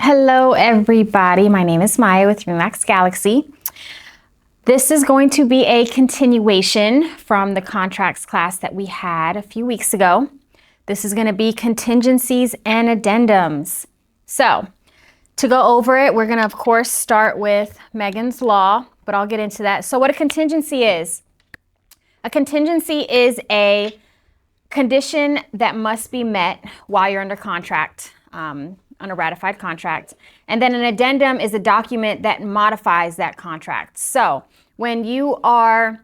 Hello everybody, my name is Maya with Remax Galaxy. This is going to be a continuation from the contracts class that we had a few weeks ago. This is going to be contingencies and addendums. So to go over it, we're going to of course start with Megan's Law, but I'll get into that. So what a contingency is a condition that must be met while you're under contract, on a ratified contract. And then an addendum is a document that modifies that contract. So when you are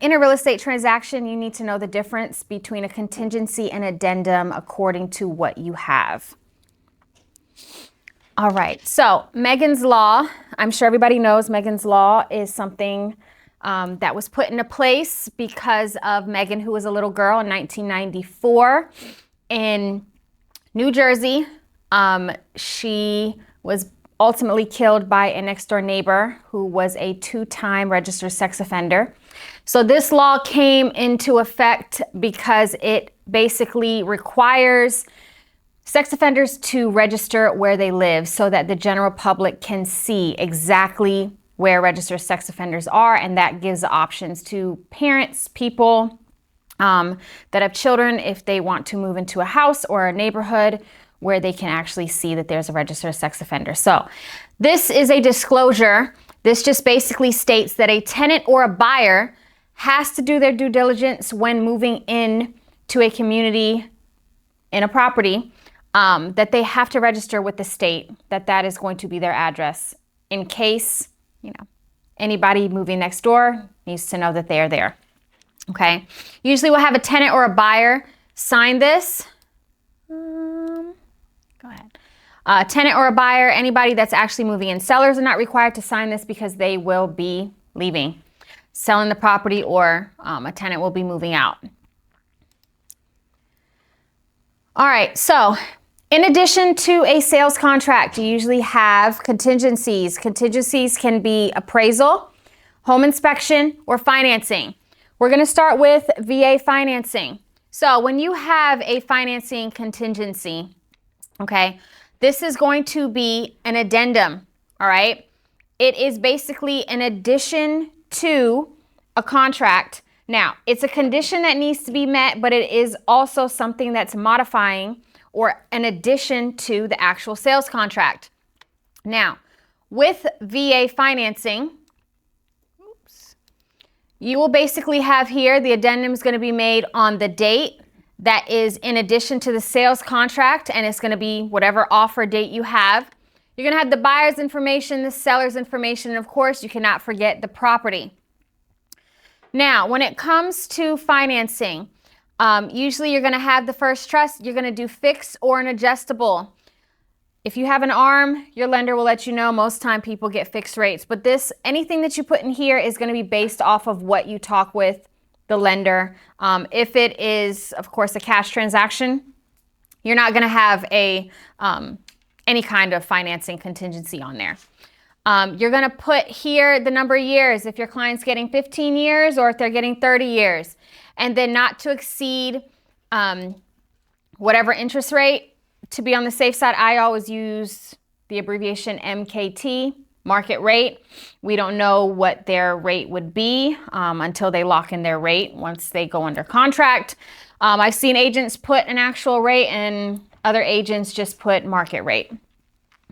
in a real estate transaction, you need to know the difference between a contingency and addendum according to what you have. All right, so Megan's Law, I'm sure everybody knows Megan's Law is something that was put into place because of Megan, who was a little girl in 1994 in New Jersey. She was ultimately killed by a next door neighbor who was a two-time registered sex offender. So this law came into effect because it basically requires sex offenders to register where they live so that the general public can see exactly where registered sex offenders are, and that gives options to parents, people that have children, if they want to move into a house or a neighborhood where they can actually see that there's a registered sex offender. So this is a disclosure. This just basically states that a tenant or a buyer has to do their due diligence when moving in to a community in a property, that they have to register with the state that is going to be their address in case, anybody moving next door needs to know that they are there. Okay. Usually we'll have a tenant or a buyer sign this. Go ahead. A tenant or a buyer, anybody that's actually moving in. Sellers are not required to sign this because they will be leaving, selling the property, or a tenant will be moving out. All right, so in addition to a sales contract, you usually have contingencies. Contingencies can be appraisal, home inspection, or financing. We're going to start with VA financing. So when you have a financing contingency, okay, this is going to be an addendum, all right? It is basically an addition to a contract. Now, it's a condition that needs to be met, but it is also something that's modifying or an addition to the actual sales contract. Now, with VA financing, you will basically have here the addendum is going to be made on the date that is in addition to the sales contract, and it's going to be whatever offer date you have. You're going to have the buyer's information, the seller's information, and of course, you cannot forget the property. Now, when it comes to financing, usually you're going to have the first trust. You're going to do fixed or an adjustable. If you have an ARM, your lender will let you know. Most time people get fixed rates, but anything that you put in here is going to be based off of what you talk with the lender. If it is, of course, a cash transaction, you're not going to have any kind of financing contingency on there. You're going to put here the number of years, if your client's getting 15 years or if they're getting 30 years, and then not to exceed whatever interest rate. To be on the safe side, I always use the abbreviation MKT, market rate. We don't know what their rate would be until they lock in their rate once they go under contract. I've seen agents put an actual rate and other agents just put market rate.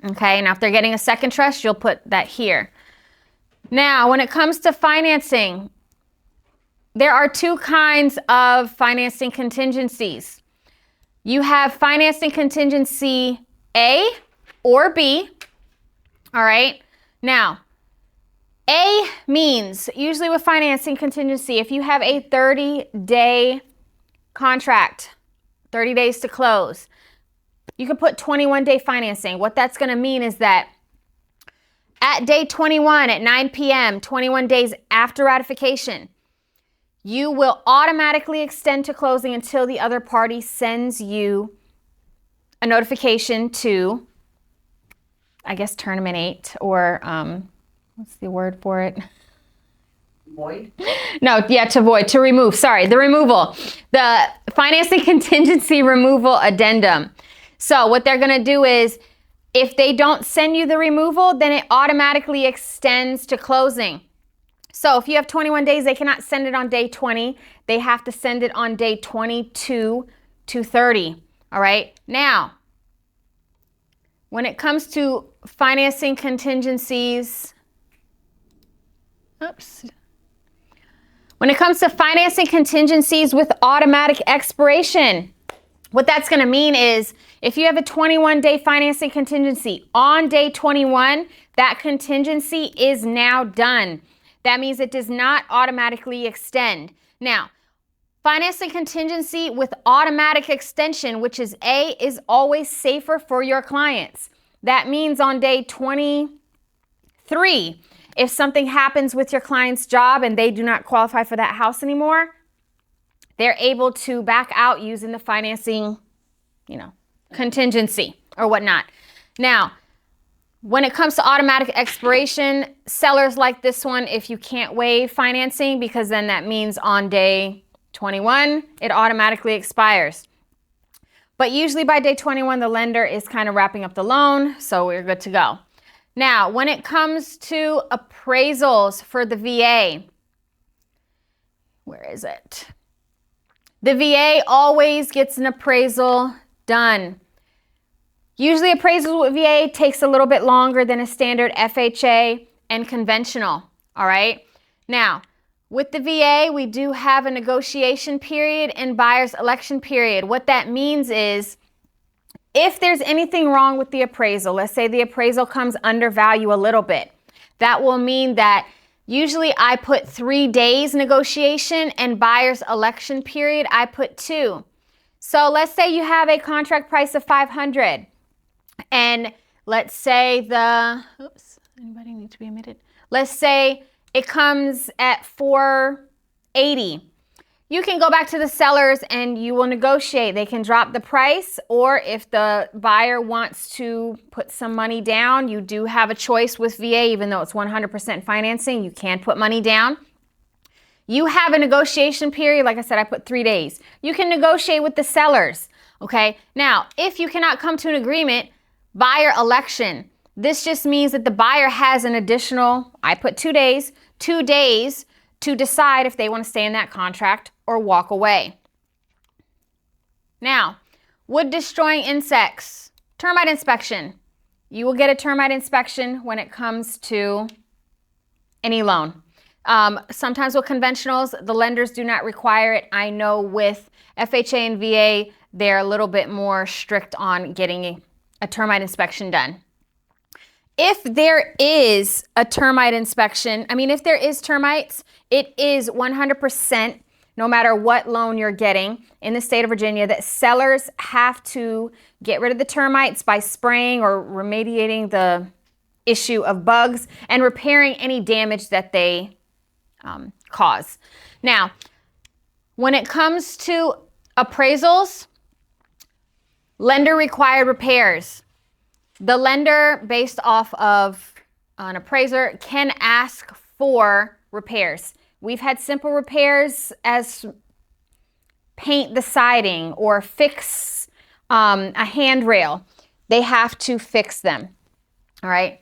Okay, now if they're getting a second trust, you'll put that here. Now, when it comes to financing, there are two kinds of financing contingencies. You have financing contingency A or B, all right? Now, A means, usually with financing contingency, if you have a 30-day contract, 30 days to close, you can put 21-day financing. What that's going to mean is that at day 21 at 9 p.m., 21 days after ratification, you will automatically extend to closing until the other party sends you a notification to, I guess, terminate, or what's the word for it? Void? No, yeah, to void, to remove. Sorry, the removal. The financing contingency removal addendum. So what they're going to do is If they don't send you the removal, then it automatically extends to closing. So if you have 21 days, they cannot send it on day 20. They have to send it on day 22 to 30. All right. Now, when it comes to financing contingencies, when it comes to financing contingencies with automatic expiration, what that's going to mean is if you have a 21-day financing contingency on day 21, that contingency is now done. That means it does not automatically extend. Now, financing contingency with automatic extension, which is A, is always safer for your clients. That means on day 23, if something happens with your client's job and they do not qualify for that house anymore, they're able to back out using the financing, contingency or whatnot. Now, when it comes to automatic expiration, sellers like this one if you can't waive financing, because then that means on day 21, it automatically expires. But usually by day 21, the lender is kind of wrapping up the loan, so we're good to go. Now, when it comes to appraisals for the VA, where is it? The VA always gets an appraisal done. Usually appraisals with VA takes a little bit longer than a standard FHA and conventional, all right? Now, with the VA, we do have a negotiation period and buyer's election period. What that means is if there's anything wrong with the appraisal, let's say the appraisal comes under value a little bit, that will mean that usually I put 3 days negotiation and buyer's election period, I put 2. So let's say you have a contract price of $500 and let's say anybody need to be admitted? Let's say it comes at $480. You can go back to the sellers and you will negotiate. They can drop the price, or if the buyer wants to put some money down, you do have a choice with VA, even though it's 100% financing, you can put money down. You have a negotiation period. Like I said, I put 3 days. You can negotiate with the sellers, okay? Now, if you cannot come to an agreement, buyer election. This just means that the buyer has an additional, I put 2 days to decide if they want to stay in that contract or walk away. Now, wood destroying insects, termite inspection. You will get a termite inspection when it comes to any loan. Sometimes with conventionals, the lenders do not require it. I know with FHA and VA, they're a little bit more strict on getting a termite inspection done. If there is a termite inspection, if there is termites, it is 100%, no matter what loan you're getting in the state of Virginia, that sellers have to get rid of the termites by spraying or remediating the issue of bugs and repairing any damage that they cause. Now, when it comes to appraisals, lender required repairs. The lender, based off of an appraiser, can ask for repairs. We've had simple repairs as paint the siding or fix a handrail. They have to fix them. All right.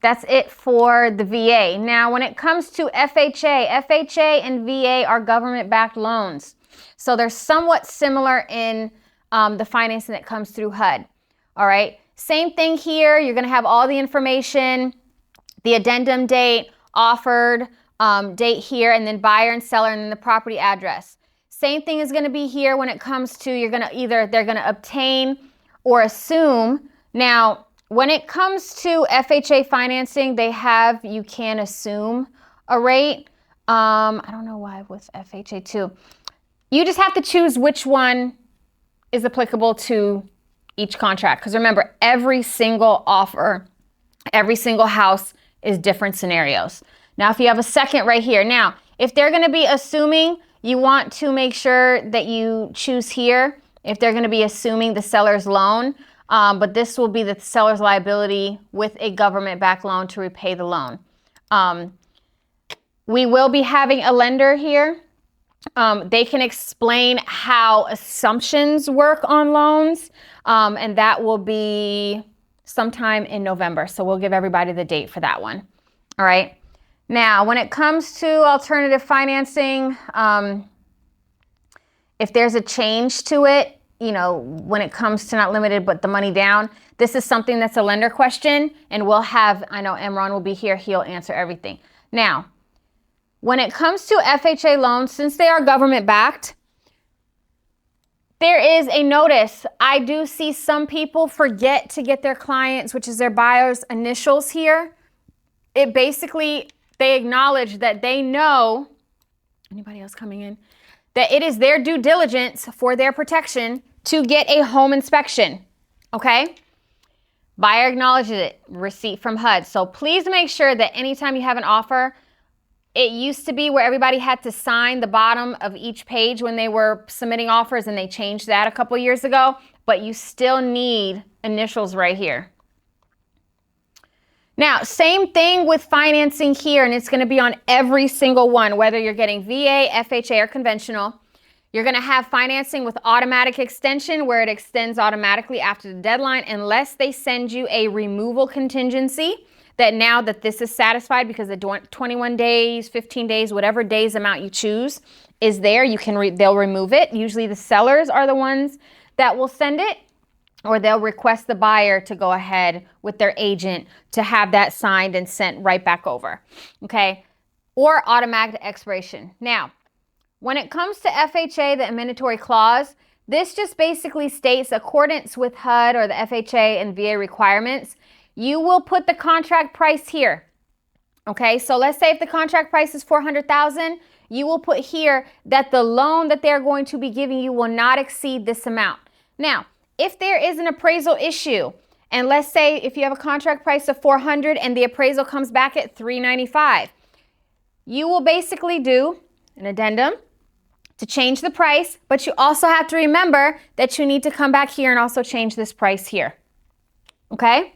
That's it for the VA. Now, when it comes to FHA and VA are government-backed loans. So they're somewhat similar in the financing that comes through HUD. All right. Same thing here. You're going to have all the information, the addendum date, offered date here, and then buyer and seller, and then the property address. Same thing is going to be here when it comes to they're going to obtain or assume. Now, when it comes to FHA financing, you can assume a rate. I don't know why with FHA too. You just have to choose which one is applicable to each contract. Because remember, every single offer, every single house is different scenarios. Now, if you have a second right here. Now, if they're going to be assuming, you want to make sure that you choose here if they're going to be assuming the seller's loan. But this will be the seller's liability with a government-backed loan to repay the loan. We will be having a lender here They can explain how assumptions work on loans, and that will be sometime in November. So we'll give everybody the date for that one. All right. Now, when it comes to alternative financing, if there's a change to it, you know, when it comes to not limited but the money down, this is something that's a lender question, and we'll have, I know Emron will be here, he'll answer everything. Now, when it comes to FHA loans, since they are government backed, there is a notice. I do see some people forget to get their clients, which is their buyer's initials here. It basically, they acknowledge that they know, anybody else coming in, that it is their due diligence for their protection to get a home inspection, okay? Buyer acknowledges it, receipt from HUD. So please make sure that anytime you have an offer, it used to be where everybody had to sign the bottom of each page when they were submitting offers, and they changed that a couple years ago, but you still need initials right here. Now, same thing with financing here, and it's going to be on every single one, whether you're getting VA, FHA, or conventional. You're going to have financing with automatic extension, where it extends automatically after the deadline unless they send you a removal contingency that now that this is satisfied, because the 21 days, 15 days, whatever days amount you choose is there, you can they'll remove it. Usually the sellers are the ones that will send it, or they'll request the buyer to go ahead with their agent to have that signed and sent right back over, okay? Or automatic expiration. Now, when it comes to FHA, the mandatory clause, this just basically states accordance with HUD or the FHA and VA requirements, you will put the contract price here, okay? So let's say if the contract price is $400,000, you will put here that the loan that they're going to be giving you will not exceed this amount. Now, if there is an appraisal issue, and let's say if you have a contract price of $400 and the appraisal comes back at $395, you will basically do an addendum to change the price, but you also have to remember that you need to come back here and also change this price here, okay?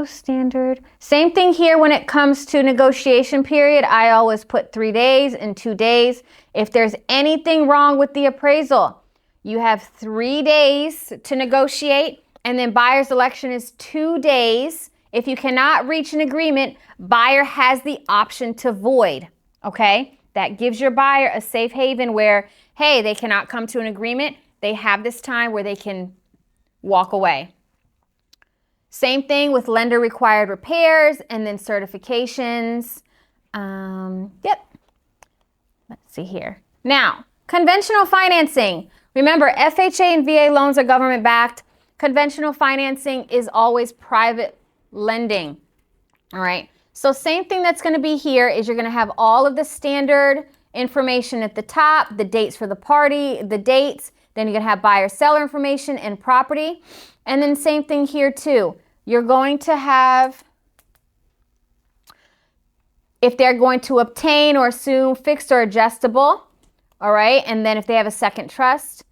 Standard. Same thing here when it comes to negotiation period. I always put 3 days and 2 days. If there's anything wrong with the appraisal, you have 3 days to negotiate, and then buyer's election is 2 days. If you cannot reach an agreement, buyer has the option to void, okay? That gives your buyer a safe haven where, hey, they cannot come to an agreement. They have this time where they can walk away. Same thing with lender required repairs and then certifications. Yep. Let's see here. Now, conventional financing. Remember, FHA and VA loans are government backed. Conventional financing is always private lending. All right. So same thing that's going to be here is you're going to have all of the standard information at the top, the dates for the party, the dates. Then you're going to have buyer seller information and property. And then same thing here too. You're going to have if they're going to obtain or assume fixed or adjustable. All right. And then if they have a second trust.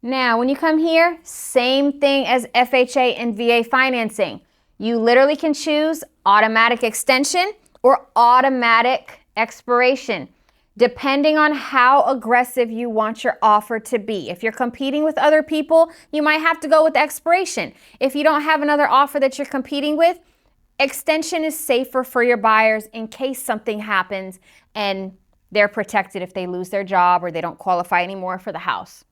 Now, when you come here, same thing as FHA and VA financing. You literally can choose automatic extension or automatic expiration, depending on how aggressive you want your offer to be. If you're competing with other people, you might have to go with expiration. If you don't have another offer that you're competing with, extension is safer for your buyers in case something happens and they're protected if they lose their job or they don't qualify anymore for the house.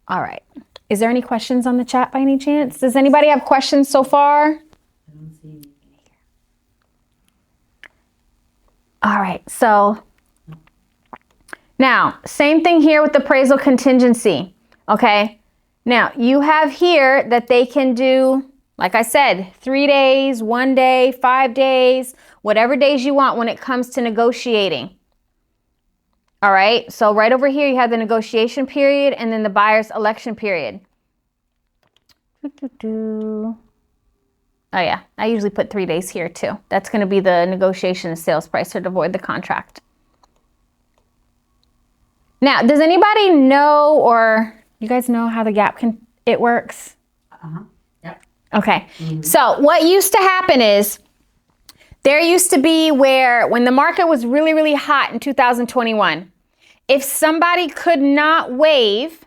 All right. Is there any questions on the chat by any chance? Does anybody have questions so far? I don't see anything here. All right. So now, same thing here with the appraisal contingency. Okay. Now, you have here that they can do, like I said, 3 days, 1 day, 5 days, whatever days you want when it comes to negotiating. All right, so right over here, you have the negotiation period and then the buyer's election period. Oh yeah, I usually put 3 days here too. That's gonna be the negotiation and sales price to void the contract. Now, does anybody know, or you guys know how the gap it works? Yep. Okay. So what used to happen is there used to be where when the market was really, really hot in 2021, if somebody could not waive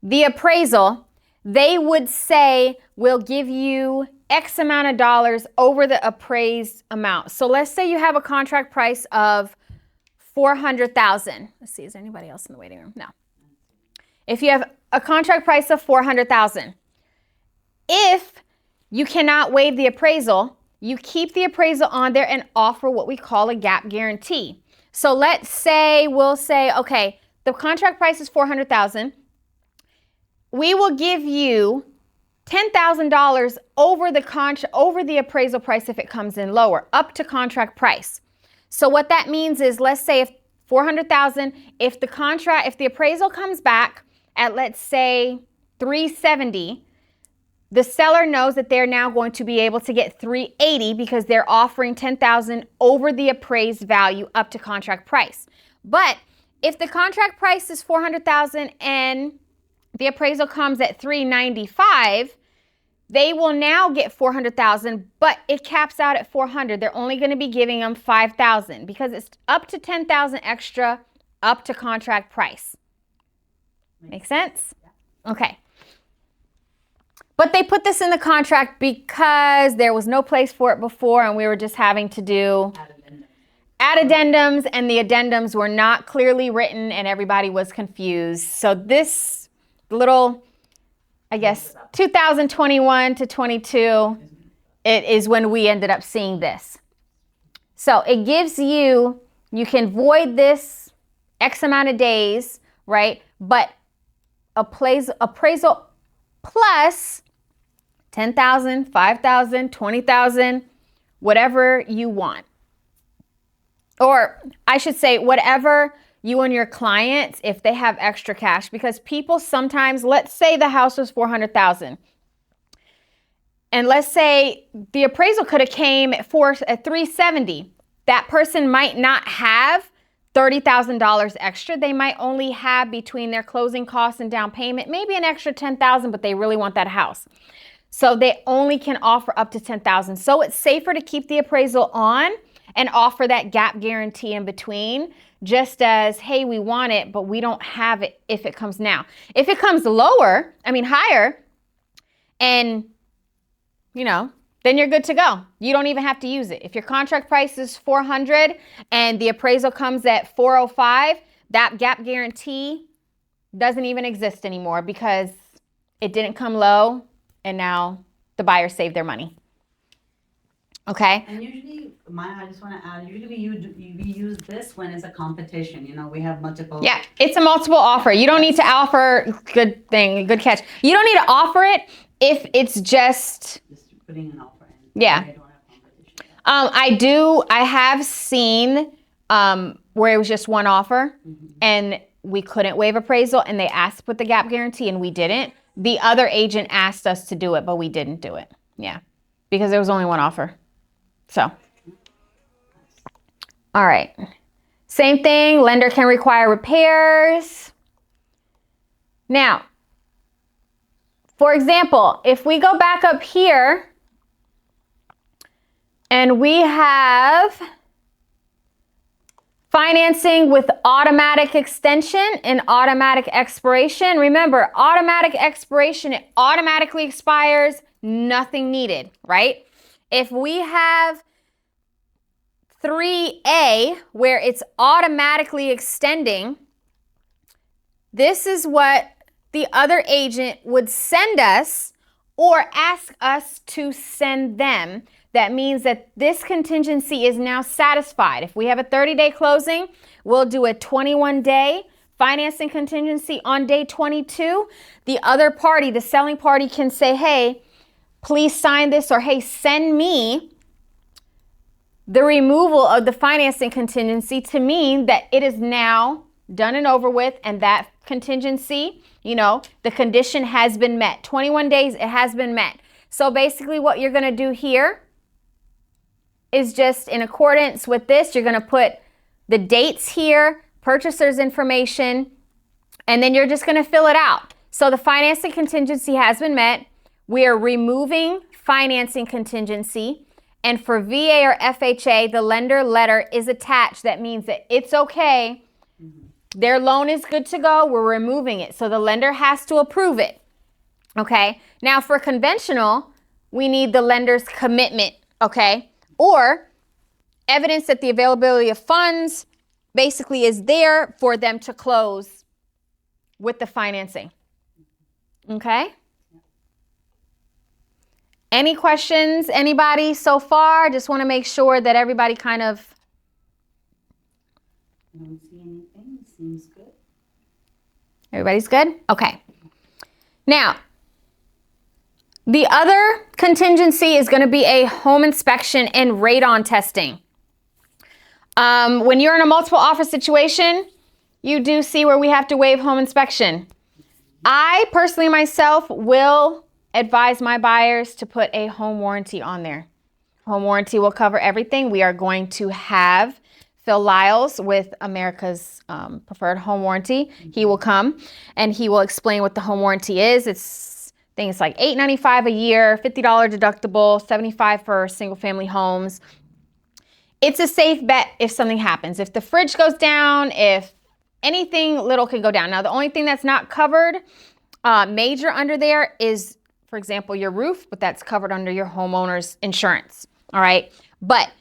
the appraisal, they would say, we'll give you X amount of dollars over the appraised amount. So let's say you have a contract price of $400,000. Let's see, is there anybody else in the waiting room? No. If you have a contract price of $400,000, if you cannot waive the appraisal, you keep the appraisal on there and offer what we call a gap guarantee. So let's say we'll say, okay, the contract price is $400,000. We will give you $10,000 over the appraisal price if it comes in lower, up to contract price. So what that means is, let's say if $400,000, if the appraisal comes back at, let's say, $370, the seller knows that they're now going to be able to get $380 because they're offering $10,000 over the appraised value up to contract price. But if the contract price is $400,000 and the appraisal comes at $395, they will now get $400,000, but it caps out at $400. They're only going to be giving them $5,000 because it's up to $10,000 extra up to contract price. Make sense? Okay. But they put this in the contract because there was no place for it before, and we were just having to do addendums, and the addendums were not clearly written, and everybody was confused. So this little, I guess, 2021 to 22, it is when we ended up seeing this. So it gives you can void this X amount of days, right? But appraisal plus 10,000, 5,000, 20,000, whatever you want. Or I should say, whatever you and your clients, if they have extra cash, because people sometimes, let's say the house was $400,000. And let's say the appraisal could have came at $370. That person might not have $30,000 extra. They might only have, between their closing costs and down payment, maybe an extra $10,000, but they really want that house. So they only can offer up to $10,000. So it's safer to keep the appraisal on and offer that gap guarantee in between, just as, hey, we want it, but we don't have it if it comes now. If it comes higher, and, then you're good to go. You don't even have to use it. If your contract price is $400 and the appraisal comes at $405, that gap guarantee doesn't even exist anymore because it didn't come low, and now the buyer saved their money. Okay? And usually, Maya, I just want to add, usually we use this when it's a competition. We have multiple. Yeah, it's a multiple offer. You don't need to offer, good catch. You don't need to offer it if it's just putting an offer in. Yeah. They don't have competition. I have seen where it was just one offer and we couldn't waive appraisal, and they asked to put the gap guarantee and we didn't. The other agent asked us to do it, but we didn't do it. Yeah, because there was only one offer. So, all right. Same thing, lender can require repairs. Now, for example, if we go back up here and we have financing with automatic extension and automatic expiration. Remember, automatic expiration, it automatically expires, nothing needed, right? If we have 3A, where it's automatically extending, this is what the other agent would send us or ask us to send them. That means that this contingency is now satisfied. If we have a 30-day closing, we'll do a 21-day financing contingency on day 22. The other party, the selling party, can say, hey, please sign this, or hey, send me the removal of the financing contingency to mean that it is now done and over with, and that contingency, the condition has been met. 21 days, it has been met. So basically what you're going to do here is just in accordance with this, you're going to put the dates here, purchaser's information, and then you're just going to fill it out. So the financing contingency has been met. we are removing financing contingency. And for VA or FHA, the lender letter is attached. That means that it's okay. Their loan is good to go. We're removing it. So the lender has to approve it. Okay. Now for conventional, we need the lender's commitment. Okay. Or evidence that the availability of funds basically is there for them to close with the financing. Okay. Any questions? Anybody so far? Just want to make sure that everybody kind of. I don't see anything. Seems good. Everybody's good? Okay. Now, the other contingency is going to be a home inspection and radon testing. When you're in a multiple offer situation, you do see where we have to waive home inspection. I personally myself will advise my buyers to put a home warranty on there. Home warranty will cover everything. We are going to have Phil Lyles with America's Preferred Home Warranty. He will come and he will explain what the home warranty is. I think it's like $8.95 a year, $50 deductible, $75 for single family homes. It's a safe bet if something happens. If the fridge goes down, if anything little can go down. Now, the only thing that's not covered major under there is, for example, your roof, but that's covered under your homeowner's insurance. All right. But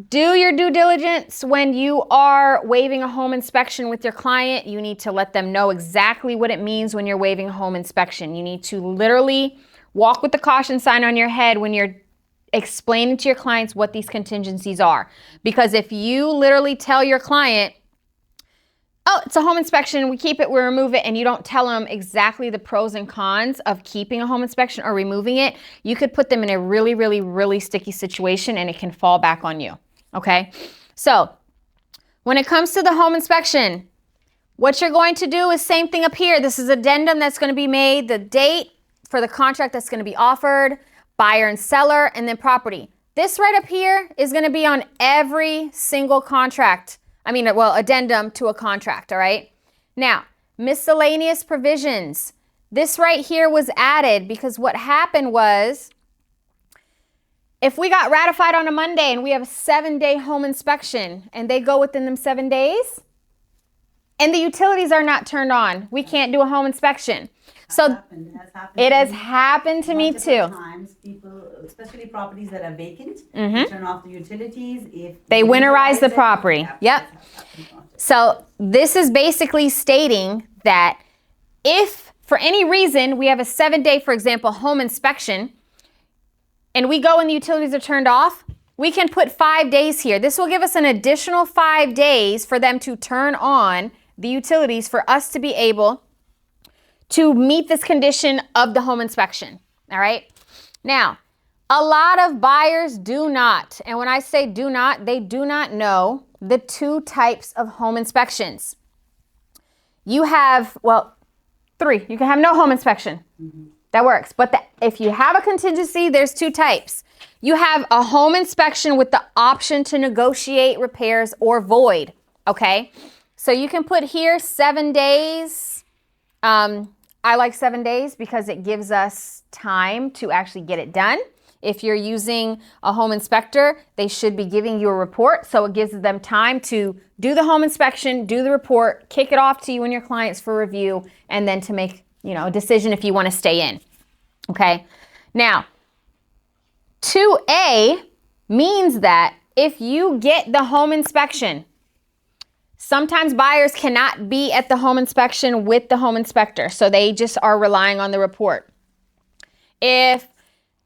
do your due diligence when you are waiving a home inspection with your client. You need to let them know exactly what it means when you're waiving a home inspection. You need to literally walk with the caution sign on your head when you're explaining to your clients what these contingencies are. Because if you literally tell your client, oh, it's a home inspection, we keep it, we remove it, and you don't tell them exactly the pros and cons of keeping a home inspection or removing it, you could put them in a really, really, really sticky situation and it can fall back on you, okay? So when it comes to the home inspection, what you're going to do is same thing up here. This is addendum that's going to be made, the date for the contract that's going to be offered, buyer and seller, and then property. This right up here is going to be on every single contract. Addendum to a contract, all right? Now, miscellaneous provisions. This right here was added because what happened was, if we got ratified on a Monday and we have a 7-day home inspection and they go within them 7 days and the utilities are not turned on, we can't do a home inspection. It has happened to me too. Times people, especially properties that are vacant, turn off the utilities. If they winterize the property. Yep. So this is basically stating that if for any reason we have a 7-day, for example, home inspection, and we go and the utilities are turned off, we can put 5 days here. This will give us an additional 5 days for them to turn on the utilities for us to be able to meet this condition of the home inspection, all right? Now, a lot of buyers do not, and when I say do not, they do not know the 2 types of home inspections. You have, 3. You can have no home inspection. That works. But if you have a contingency, there's 2 types. You have a home inspection with the option to negotiate repairs or void, okay? So you can put here 7 days. I like 7 days because it gives us time to actually get it done. If you're using a home inspector, they should be giving you a report. So it gives them time to do the home inspection, do the report, kick it off to you and your clients for review, and then to make, a decision if you want to stay in. Okay. Now, 2A means that if you get the home inspection, sometimes buyers cannot be at the home inspection with the home inspector, so they just are relying on the report. If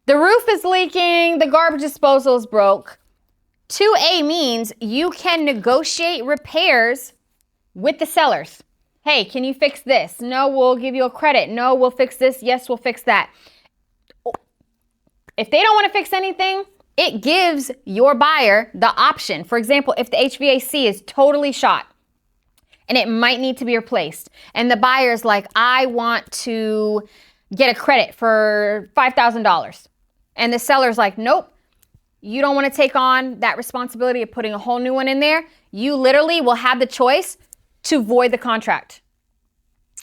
the roof is leaking, the garbage disposal is broke, 2A means you can negotiate repairs with the sellers. Hey, can you fix this? No, we'll give you a credit. No, we'll fix this. Yes, we'll fix that. If they don't want to fix anything, it gives your buyer the option. For example, if the HVAC is totally shot and it might need to be replaced, and the buyer's like, I want to get a credit for $5,000. And the seller's like, nope, you don't want to take on that responsibility of putting a whole new one in there. You literally will have the choice to void the contract.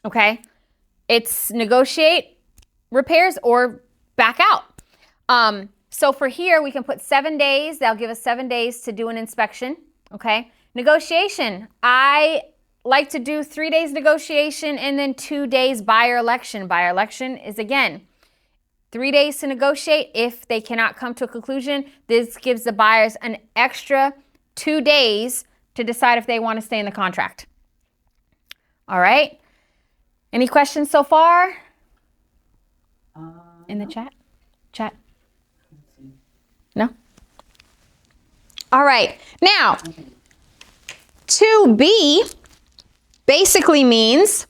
Okay? It's negotiate repairs or back out. So for here, we can put 7 days. They'll give us 7 days to do an inspection, okay? Negotiation. I like to do 3 days negotiation and then 2 days buyer election. Buyer election is, again, 3 days to negotiate. If they cannot come to a conclusion, this gives the buyers an extra 2 days to decide if they want to stay in the contract. All right. Any questions so far? In the chat? Chat? No? All right. Now, 2B basically means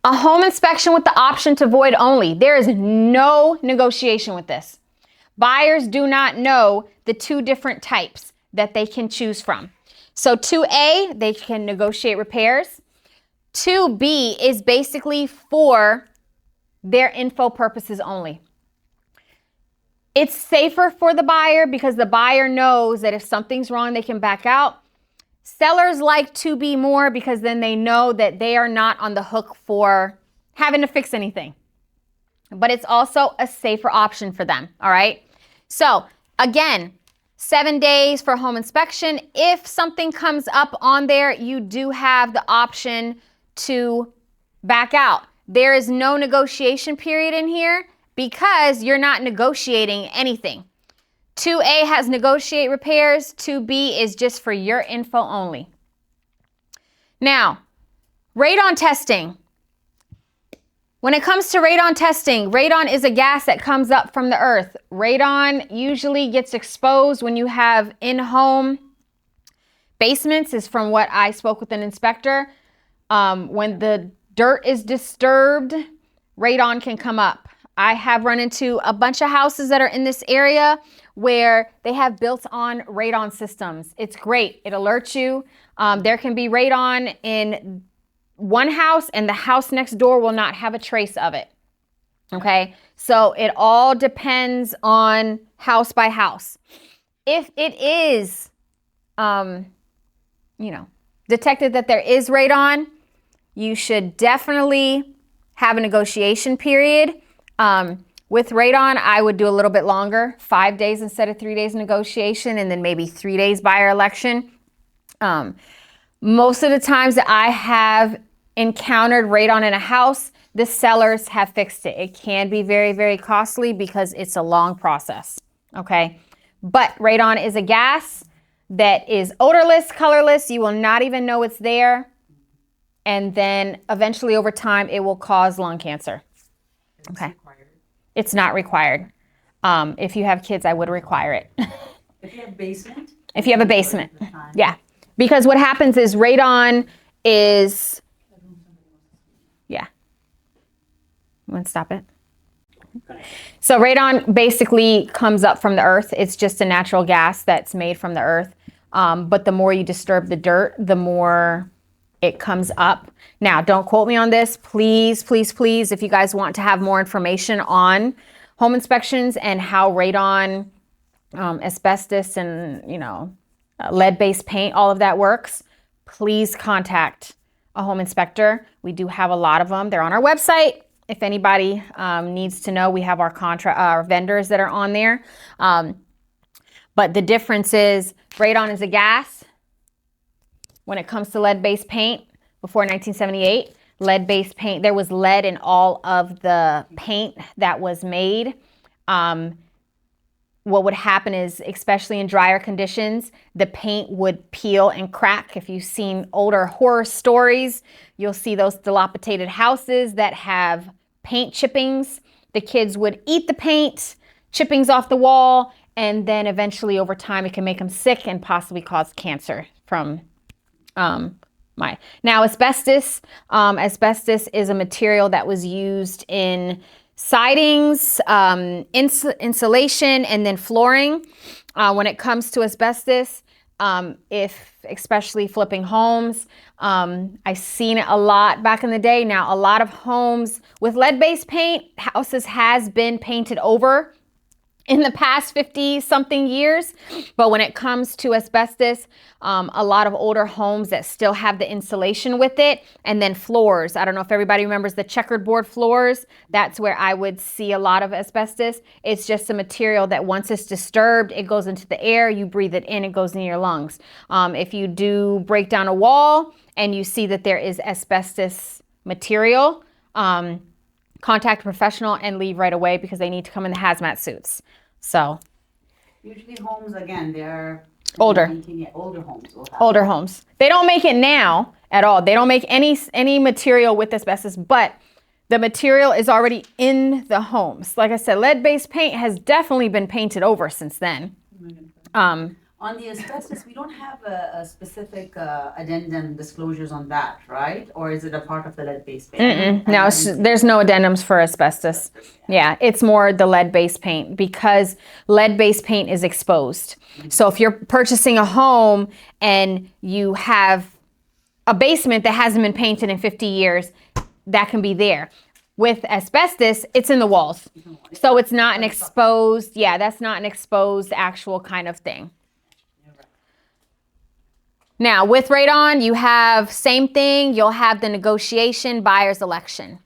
a home inspection with the option to void only. There is no negotiation with this. Buyers do not know the 2 different types that they can choose from. So 2A, they can negotiate repairs. 2B is basically for their info purposes only. It's safer for the buyer because the buyer knows that if something's wrong, they can back out. Sellers like 2B more because then they know that they are not on the hook for having to fix anything. But it's also a safer option for them, all right? So again, 7 days for home inspection. If something comes up on there, you do have the option to back out. There is no negotiation period in here because you're not negotiating anything. 2A has negotiate repairs. 2B is just for your info only. Now, radon testing. When it comes to radon testing, radon is a gas that comes up from the earth. Radon usually gets exposed when you have in-home basements, is from what I spoke with an inspector. When the dirt is disturbed, radon can come up. I have run into a bunch of houses that are in this area where they have built-on radon systems. It's great. It alerts you. There can be radon in one house and the house next door will not have a trace of it. Okay, so it all depends on house by house. If it is, detected that there is radon, you should definitely have a negotiation period. With radon, I would do a little bit longer, 5 days instead of 3 days negotiation, and then maybe 3 days buyer election. Most of the times that I have encountered radon in a house, the sellers have fixed it. It can be very, very costly because it's a long process, okay? But radon is a gas that is odorless, colorless. You will not even know it's there. And then eventually over time, it will cause lung cancer. Okay. It's not required. If you have kids, I would require it. If you have a basement? If you have a basement, yeah. Because what happens is radon is, yeah. You want to stop it? So radon basically comes up from the earth. It's just a natural gas that's made from the earth. But the more you disturb the dirt, the more it comes up. Now, don't quote me on this. Please, please, please, if you guys want to have more information on home inspections and how radon, asbestos, and, lead-based paint, all of that works, please contact a home inspector. We do have a lot of them. They're on our website. If anybody needs to know, we have our vendors that are on there. But the difference is radon is a gas. When it comes to lead-based paint, before 1978, lead-based paint, there was lead in all of the paint that was made. What would happen is, especially in drier conditions, the paint would peel and crack. If you've seen older horror stories, you'll see those dilapidated houses that have paint chippings. The kids would eat the paint, chippings off the wall, and then eventually over time it can make them sick and possibly cause cancer from Now asbestos. Asbestos is a material that was used in sidings, insulation, and then flooring. When it comes to asbestos, especially flipping homes, I've seen it a lot back in the day. Now, a lot of homes with lead-based paint, houses has been painted over in the past 50 something years. But when it comes to asbestos, a lot of older homes that still have the insulation with it, and then floors. I don't know if everybody remembers the checkered board floors. That's where I would see a lot of asbestos. It's just a material that once it's disturbed, it goes into the air, you breathe it in, it goes in your lungs. If you do break down a wall and you see that there is asbestos material, contact a professional and leave right away, because they need to come in the hazmat suits. So Usually homes, again, they're older. Older homes will have Older homes. They don't make it now at all. They don't make any material with asbestos, but the material is already in the homes. Like I said, lead-based paint has definitely been painted over since then. On the asbestos, we don't have a specific addendum disclosures on that, right? Or is it a part of the lead-based paint? No, there's no addendums for asbestos. Yeah, it's more the lead-based paint, because lead-based paint is exposed. So if you're purchasing a home and you have a basement that hasn't been painted in 50 years, that can be there. With asbestos, it's in the walls. So it's not an exposed, that's not an exposed actual kind of thing. Now, with radon, you have same thing. You'll have the negotiation, buyer's election.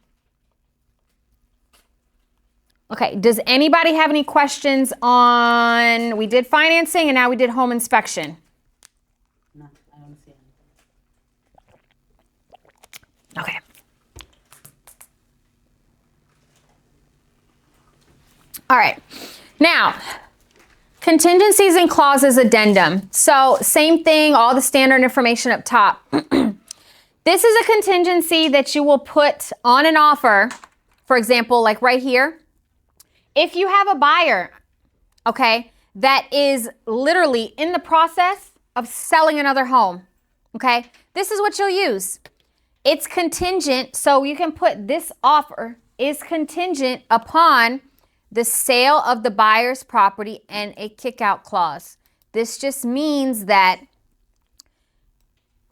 Okay, does anybody have any questions on, we did financing and now we did home inspection? No, I don't see anything. Okay. All right. Now, contingencies and clauses addendum. So same thing, all the standard information up top. This is a contingency that you will put on an offer. For example, like right here, if you have a buyer, okay, that is literally in the process of selling another home, okay, this is what you'll use. It's contingent, so you can put this offer is contingent upon the sale of the buyer's property and a kick-out clause. This just means that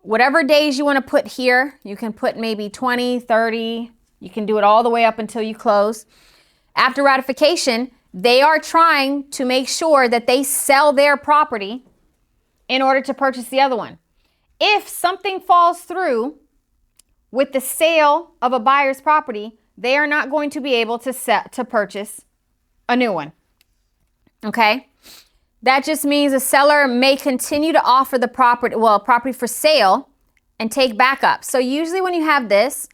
whatever days you want to put here, you can put maybe 20, 30, you can do it all the way up until you close. After ratification, they are trying to make sure that they sell their property in order to purchase the other one. If something falls through with the sale of a buyer's property, they are not going to be able to purchase a new one. Okay? That just means a seller may continue to offer the property for sale and take backup. So usually when you have this,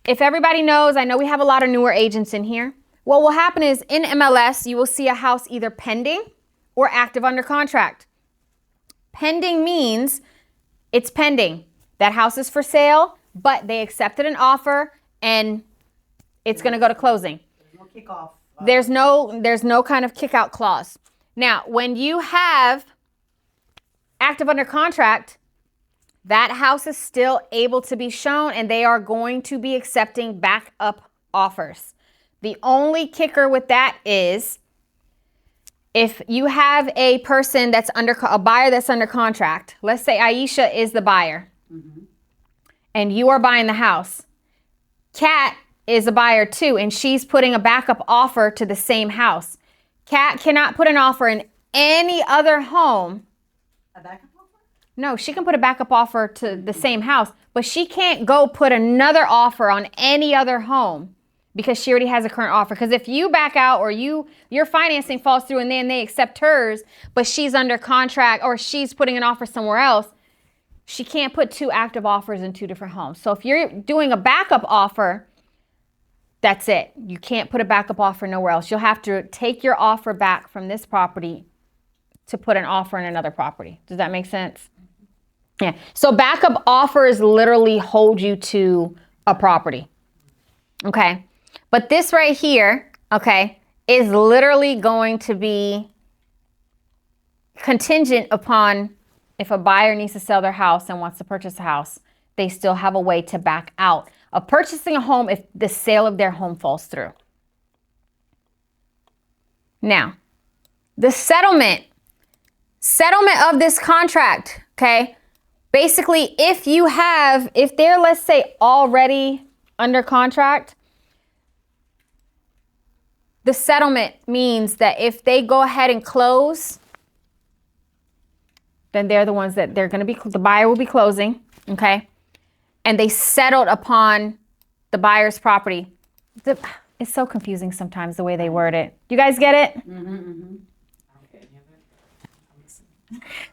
if everybody knows, I know we have a lot of newer agents in here. What will happen is in MLS, you will see a house either pending or active under contract. Pending means it's pending. That house is for sale, but they accepted an offer and it's going to go to closing. There's no kickoff. There's no kind of kick out clause. Now, when you have active under contract, that house is still able to be shown and they are going to be accepting backup offers. The only kicker with that is if you have a person that's a buyer that's under contract, let's say Aisha is the buyer and you are buying the house. Kat is a buyer too, and she's putting a backup offer to the same house. Kat cannot put an offer in any other home. A backup offer? No, she can put a backup offer to the same house, but she can't go put another offer on any other home because she already has a current offer. Because if you back out or your financing falls through and then they accept hers, but she's under contract or she's putting an offer somewhere else, she can't put two active offers in two different homes. So if you're doing a backup offer, that's it. You can't put a backup offer nowhere else. You'll have to take your offer back from this property to put an offer in another property. Does that make sense? Yeah. So backup offers literally hold you to a property. Okay. But this right here, okay, is literally going to be contingent upon if a buyer needs to sell their house and wants to purchase a house, they still have a way to back out of purchasing a home if the sale of their home falls through. Now, the settlement of this contract, okay? Basically, if they're, let's say, already under contract, the settlement means that if they go ahead and close, then they're the ones that they're going to be, the buyer will be closing, okay? And they settled upon the buyer's property. It's so confusing sometimes the way they word it. You guys get it?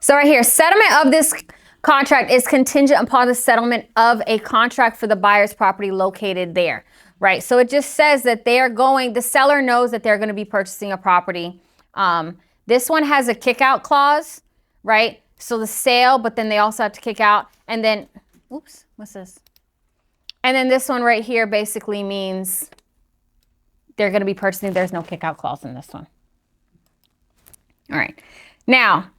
So right here, settlement of this contract is contingent upon the settlement of a contract for the buyer's property located there, right? So it just says that they are going, the seller knows that they're going to be purchasing a property. This one has a kick out clause, right? So the sale, but then they also have to kick out. And then, oops, what's this? And then this one right here basically means they're going to be purchasing. There's no kick out clause in this one. All right. Now,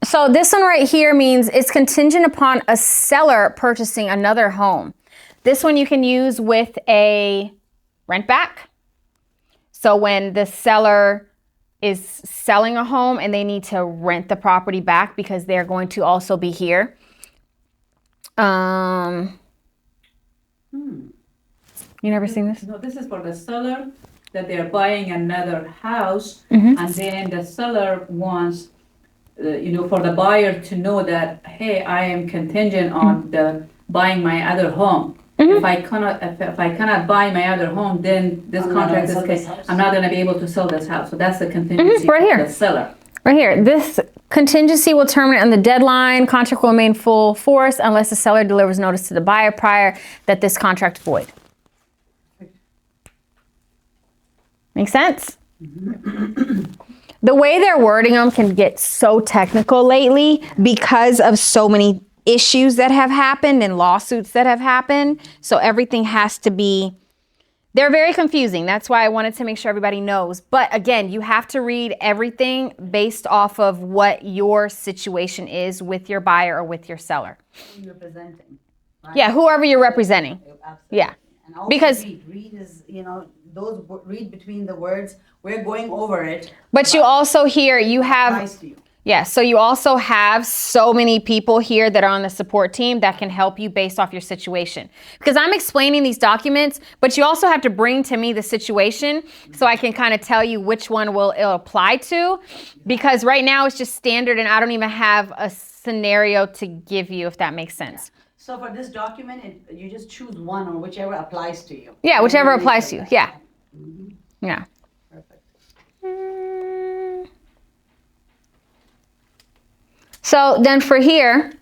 so this one right here means it's contingent upon a seller purchasing another home. This one you can use with a rent back. So when the seller is selling a home and they need to rent the property back because they're going to also be here. You never seen this? No, this is for the seller that they're buying another house, and then the seller wants, for the buyer to know that, hey, I am contingent on the buying my other home. If I cannot buy my other home, then this contract is I'm not going to be able to sell this house. So that's the contingency right here. for the seller. Right here, this contingency will terminate on the deadline. Contract will remain full force unless the seller delivers notice to the buyer prior that this contract void. Make sense? The way they're wording them can get so technical lately because of so many issues that have happened and lawsuits that have happened. So everything has to be, they're very confusing. That's why I wanted to make sure everybody knows. But again, you have to read everything based off of what your situation is with your buyer or with your seller. Who you're presenting. Right? Yeah, whoever you're representing. Absolutely. Yeah. And also Because read is, read between the words. We're going over it. But you also hear, you have, Nice to you. yeah, so you also have so many people here that are on the support team that can help you based off your situation. Because I'm explaining these documents, but you also have to bring to me the situation so I can kind of tell you which one it'll apply to. Because right now it's just standard and I don't even have a scenario to give you, if that makes sense. So for this document, you just choose one or whichever applies to you. Yeah, whichever applies to you. Yeah. Yeah. Perfect. So then for here,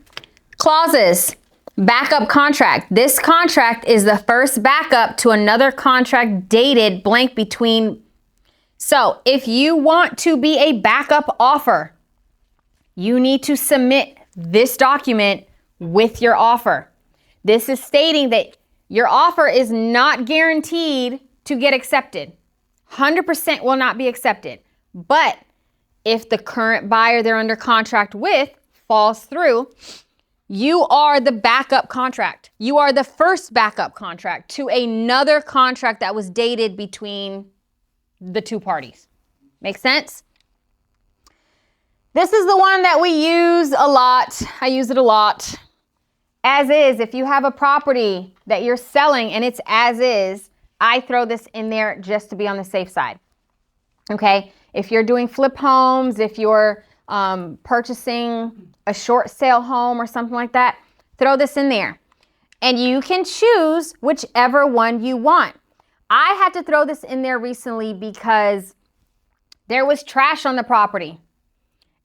clauses, backup contract. This contract is the first backup to another contract dated blank between. So if you want to be a backup offer, you need to submit this document with your offer. This is stating that your offer is not guaranteed to get accepted. 100% will not be accepted. But if the current buyer they're under contract with falls through, you are the backup contract. You are the first backup contract to another contract that was dated between the two parties. Make sense? This is the one that we use a lot. I use it a lot. As is, if you have a property that you're selling and it's as is, I throw this in there just to be on the safe side. Okay? If you're doing flip homes, if you're purchasing a short sale home or something like that, throw this in there. And you can choose whichever one you want. I had to throw this in there recently because there was trash on the property.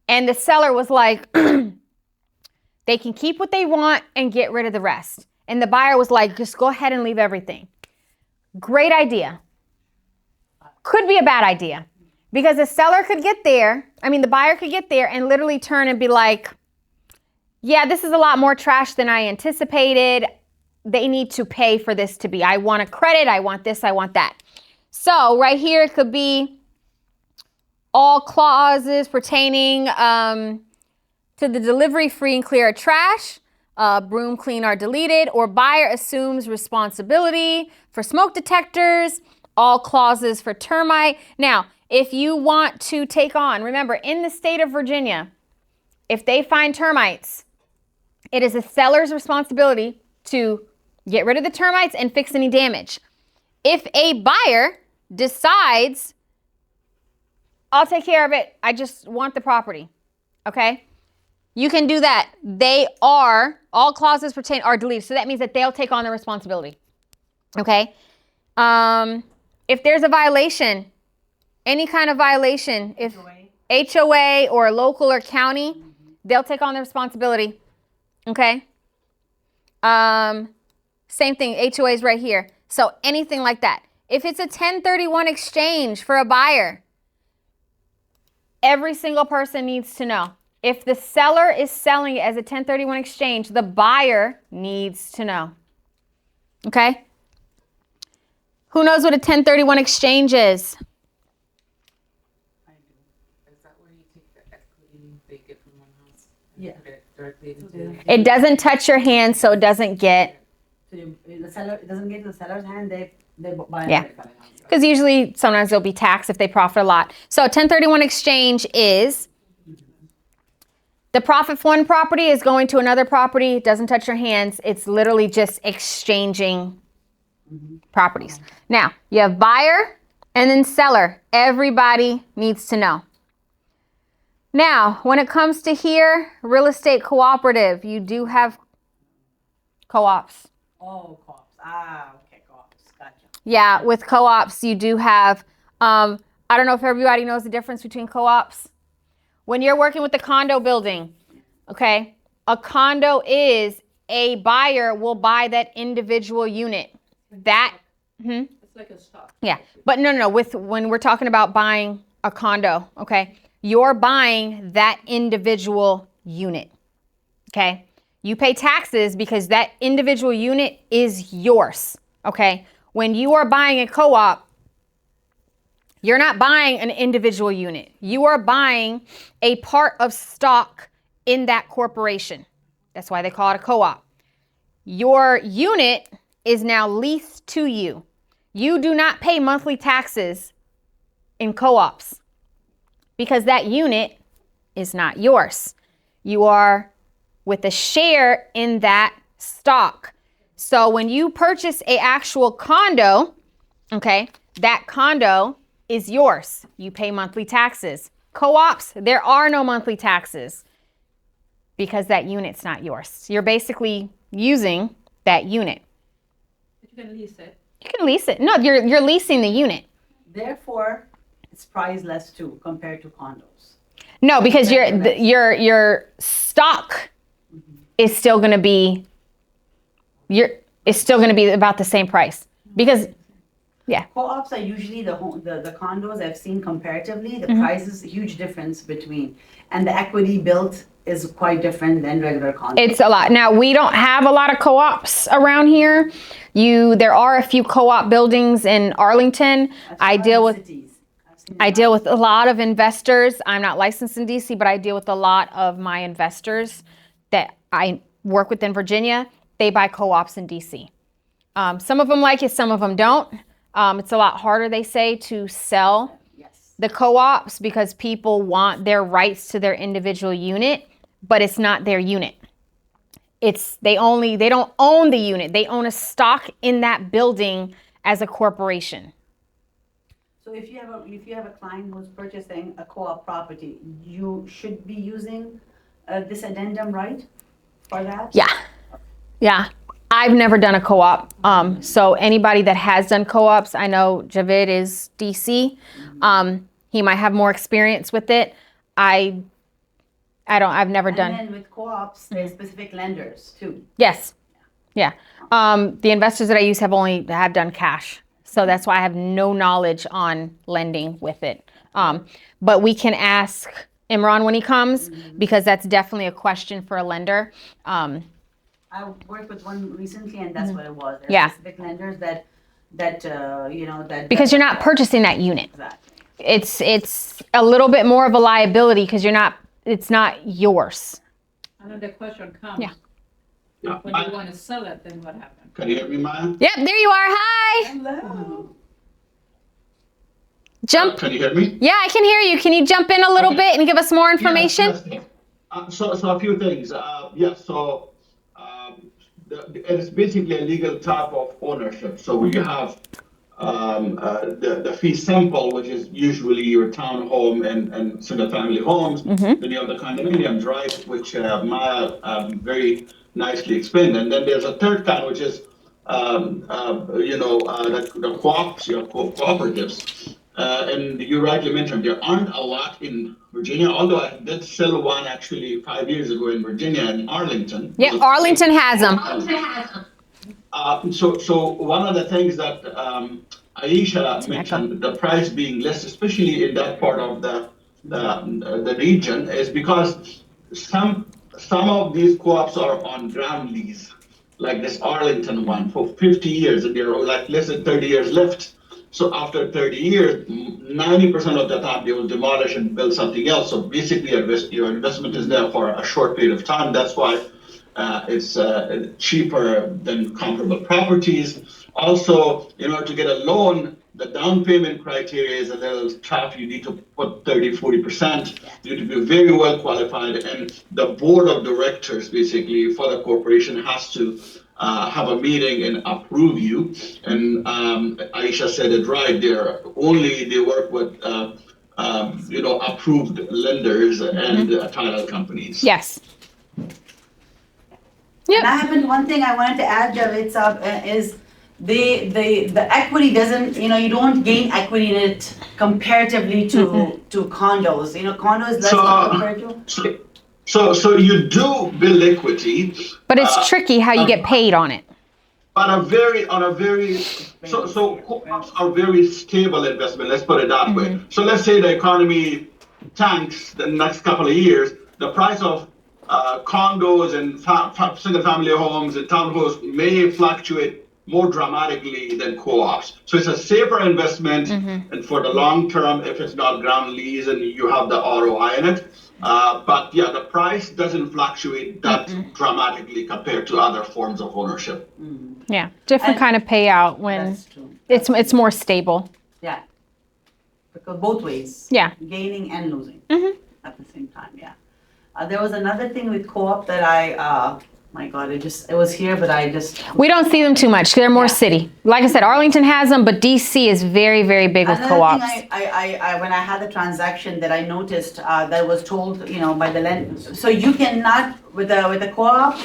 And the seller was like, they can keep what they want and get rid of the rest. And the buyer was like, just go ahead and leave everything. Great idea. Could be a bad idea. Because the seller could get there, the buyer could get there and literally turn and be like, yeah, this is a lot more trash than I anticipated. They need to pay for this to be. I want a credit, I want this, I want that. So right here it could be all clauses pertaining to the delivery free and clear of trash, broom clean are deleted, or buyer assumes responsibility for smoke detectors, all clauses for termite. Now, if you want to take on, remember, in the state of Virginia, if they find termites, it is a seller's responsibility to get rid of the termites and fix any damage. if a buyer decides, I'll take care of it, I just want the property, okay? You can do that. All clauses pertain are deleted. So that means that they'll take on the responsibility, okay? If there's a violation, any kind of violation, if HOA or local or county, they'll take on the responsibility, okay? Same thing, HOA is right here. So anything like that. If it's a 1031 exchange for a buyer, every single person needs to know. If the seller is selling it as a 1031 exchange, the buyer needs to know. Okay? Who knows what a 1031 exchange is? I do. Is that where you take the equity they get from one house? And Yeah. put it directly into It doesn't touch your hand, so it doesn't get, So the seller, it doesn't get to the seller's hand, they buy Yeah. it. because usually sometimes they'll be taxed if they profit a lot. So a 1031 exchange is the profit for one property is going to another property. It doesn't touch your hands. It's literally just exchanging properties. Now, you have buyer and then seller. Everybody needs to know. Now, when it comes to here, real estate cooperative, you do have co-ops. Oh, co-ops. Okay, co-ops. Gotcha. Yeah, with co-ops, you do have, I don't know if everybody knows the difference between co-ops. When you're working with the condo building, okay, a condo is a buyer will buy that individual unit. It's like a stock. Yeah, but no, when we're talking about buying a condo, okay, you're buying that individual unit, okay? You pay taxes because that individual unit is yours, okay? When you are buying a co-op, you're not buying an individual unit. You are buying a part of stock in that corporation. That's why they call it a co-op. Your unit is now leased to you. You do not pay monthly taxes in co-ops because that unit is not yours. You are with a share in that stock. So when you purchase a actual condo, okay, that condo is yours. You pay monthly taxes. Co-ops, there are no monthly taxes because that unit's not yours. You're basically using that unit. But you can lease it. You can lease it. No, you're leasing the unit. Therefore, it's priceless too compared to condos. No, because your stock is still going to be about the same price because Co-ops are usually the condos I've seen comparatively. The Mm-hmm. price is a huge difference between, and the equity built is quite different than regular condos. it's a lot. Now, we don't have a lot of co-ops around here. There are a few co-op buildings in Arlington. I deal with a lot of investors. I'm not licensed in DC, but I deal with a lot of my investors that I work with in Virginia. They buy co-ops in DC. Some of them like it, some of them don't. It's a lot harder, they say, to sell the co-ops because people want their rights to their individual unit, but it's not their unit. They don't own the unit. They own a stock in that building as a corporation. So if you have a client who's purchasing a co-op property, you should be using this addendum, right? For that? Yeah. I've never done a co-op. So anybody that has done co-ops, I know Javid is DC. He might have more experience with it. I've never done. And then with co-ops, there's specific lenders too. Yes. Yeah. The investors that I use have done cash. So that's why I have no knowledge on lending with it. But we can ask Imran when he comes because that's definitely a question for a lender. I worked with one recently, and that's what it was. There Yeah. are specific lenders that Because you're not purchasing that unit. Exactly. It's a little bit more of a liability because it's not yours. And then the question comes. Yeah. When you want to sell it, then what happens? Can you hear me, Maya? Yep, there you are. Hi. Hello. Jump. Can you hear me? Yeah, I can hear you. Can you jump in a little bit and give us more information? Yes. So a few things. It is basically a legal type of ownership. So you have the fee simple, which is usually your townhome and single family homes. Then you have the condominiums, right, which Maya very nicely explained. And then there's a third kind, which is the co-ops, your cooperatives. And you rightly mentioned there aren't a lot in Virginia, although I did sell one actually 5 years ago in Virginia in Arlington. Yeah, Arlington has them. So one of the things that Aisha mentioned, the price being less, especially in that part of the region, is because some of these co-ops are on ground lease, like this Arlington one for 50 years, and there are like less than 30 years left. So after 30 years, 90% of the time they will demolish and build something else. So basically, your investment is there for a short period of time. That's why it's cheaper than comparable properties. Also, in order to get a loan, the down payment criteria is a little tough. You need to put 30-40%. You need to be very well qualified. And the board of directors, basically, for the corporation has to have a meeting and approve you. And Aisha said it right there. They work with approved lenders and title companies. Yes. And I haven't, one thing I wanted to add, Javed, is the equity doesn't, you don't gain equity in it comparatively to condos. Condos less compared to. So you do build equity, But it's tricky how you get paid on it. but so co-ops are very stable investment. Let's put it that way. So let's say the economy tanks the next couple of years, the price of condos and single family homes and townhomes may fluctuate more dramatically than co-ops. So it's a safer investment, and for the long term, if it's not ground lease and you have the ROI in it. But yeah, the price doesn't fluctuate that dramatically compared to other forms of ownership. Yeah, different kind of payout when That's true. it's more stable. Yeah. Because both ways. Yeah. Gaining and losing at the same time, yeah. There was another thing with co-op that my God, it was here, but We don't see them too much. They're more city. Like I said, Arlington has them, but DC is very, very big with co-ops. Another thing I when I had the transaction that I noticed that was told, by the lender. So you cannot with a co-op,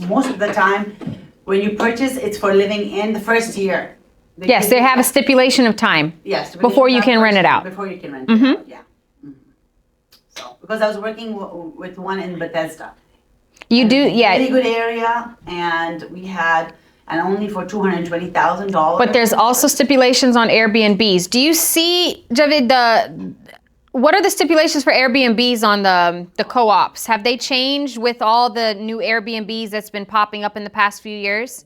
most of the time when you purchase, it's for living in the first year. Yes, they have a stipulation of time. Yes. Before you can rent it out. Before you can rent it out, yeah. So because I was working with one in Bethesda. You do, yeah. Really good area, and we had, and only for $220,000. But there's also stipulations on Airbnbs. Do you see, Javid, what are the stipulations for Airbnbs on the co-ops? Have they changed with all the new Airbnbs that's been popping up in the past few years?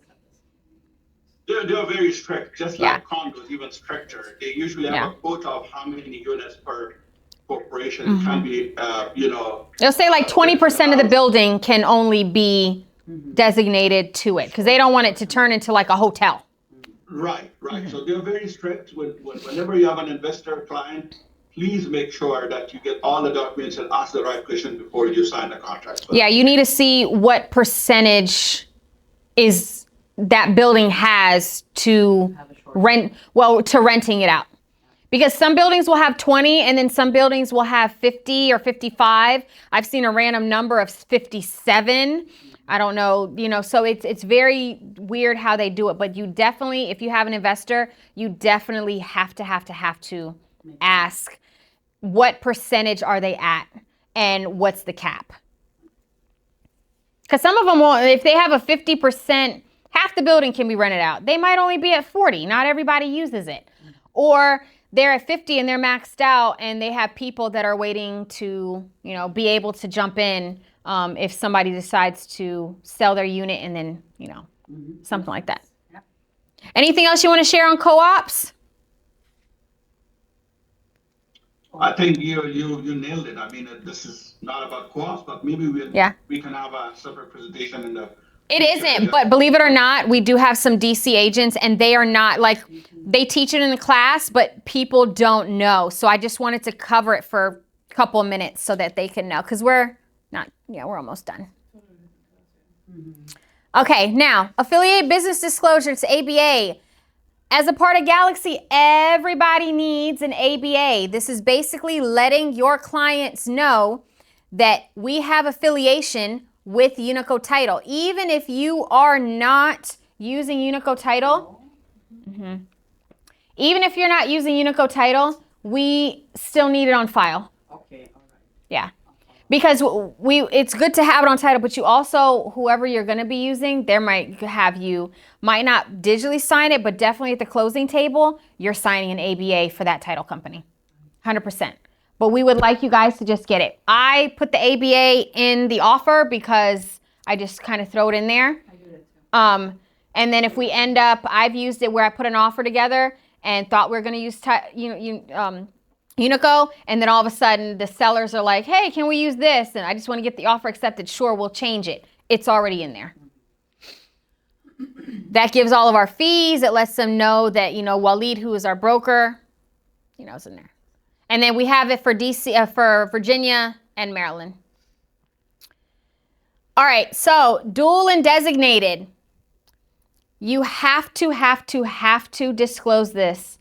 They're very strict, just like condos, even stricter. They usually have a quota of how many units per corporation can be, They'll say like 20% of the building can only be designated to it because they don't want it to turn into like a hotel. Right. So they're very strict. Whenever you have an investor client, please make sure that you get all the documents and ask the right question before you sign the contract. Yeah, you need to see what percentage is that building has to renting it out. Because some buildings will have 20 and then some buildings will have 50 or 55. I've seen a random number of 57. I don't know, so it's very weird how they do it. But you definitely, if you have an investor, you definitely have to ask what percentage are they at and what's the cap. Because some of them won't, if they have a 50%, half the building can be rented out. They might only be at 40. Not everybody uses it. Or they're at 50 and they're maxed out and they have people that are waiting to, be able to jump in if somebody decides to sell their unit and then, something like that. Yep. Anything else you want to share on co-ops? I think you nailed it. I mean, this is not about co-ops, but maybe we can have a separate presentation in the. It isn't, but believe it or not, we do have some DC agents and they are not they teach it in the class, but people don't know. So I just wanted to cover it for a couple of minutes so that they can know because we're almost done. Okay, now affiliate business disclosure, it's ABA. As a part of Galaxy, everybody needs an ABA. This is basically letting your clients know that we have affiliation with Unico Title. Even if you are not using Unico Title, even if you're not using Unico Title, we still need it on file. Okay, all right. Yeah. Because it's good to have it on title, but you also, whoever you're going to be using, there might not digitally sign it, but definitely at the closing table, you're signing an ABA for that title company. 100%. But we would like you guys to just get it. I put the ABA in the offer because I just kind of throw it in there. I do that too. And then if we end up, I've used it where I put an offer together and thought we were going to use Unico, and then all of a sudden the sellers are like, hey, can we use this? And I just want to get the offer accepted. Sure, we'll change it. It's already in there. That gives all of our fees. It lets them know that, Waleed, who is our broker, is in there. And then we have it for DC, for Virginia and Maryland. All right, so dual and designated. You have to disclose this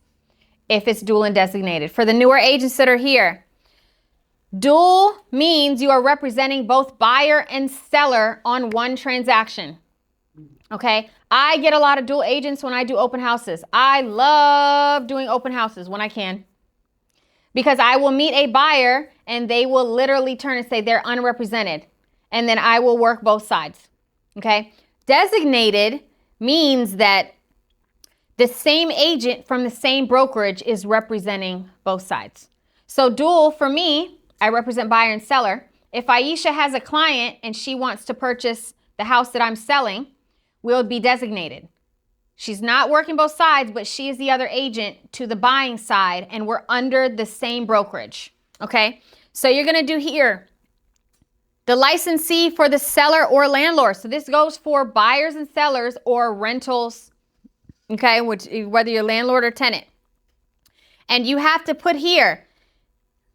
if it's dual and designated. For the newer agents that are here, dual means you are representing both buyer and seller on one transaction. Okay? I get a lot of dual agents when I do open houses. I love doing open houses when I can, because I will meet a buyer and they will literally turn and say they're unrepresented. And then I will work both sides. Okay? Designated means that the same agent from the same brokerage is representing both sides. So dual, for me, I represent buyer and seller. If Aisha has a client and she wants to purchase the house that I'm selling, we'll be designated. She's not working both sides, but she is the other agent to the buying side, and we're under the same brokerage. Okay? So you're going to do here the licensee for the seller or landlord. So this goes for buyers and sellers or rentals, okay, whether you're landlord or tenant. And you have to put here,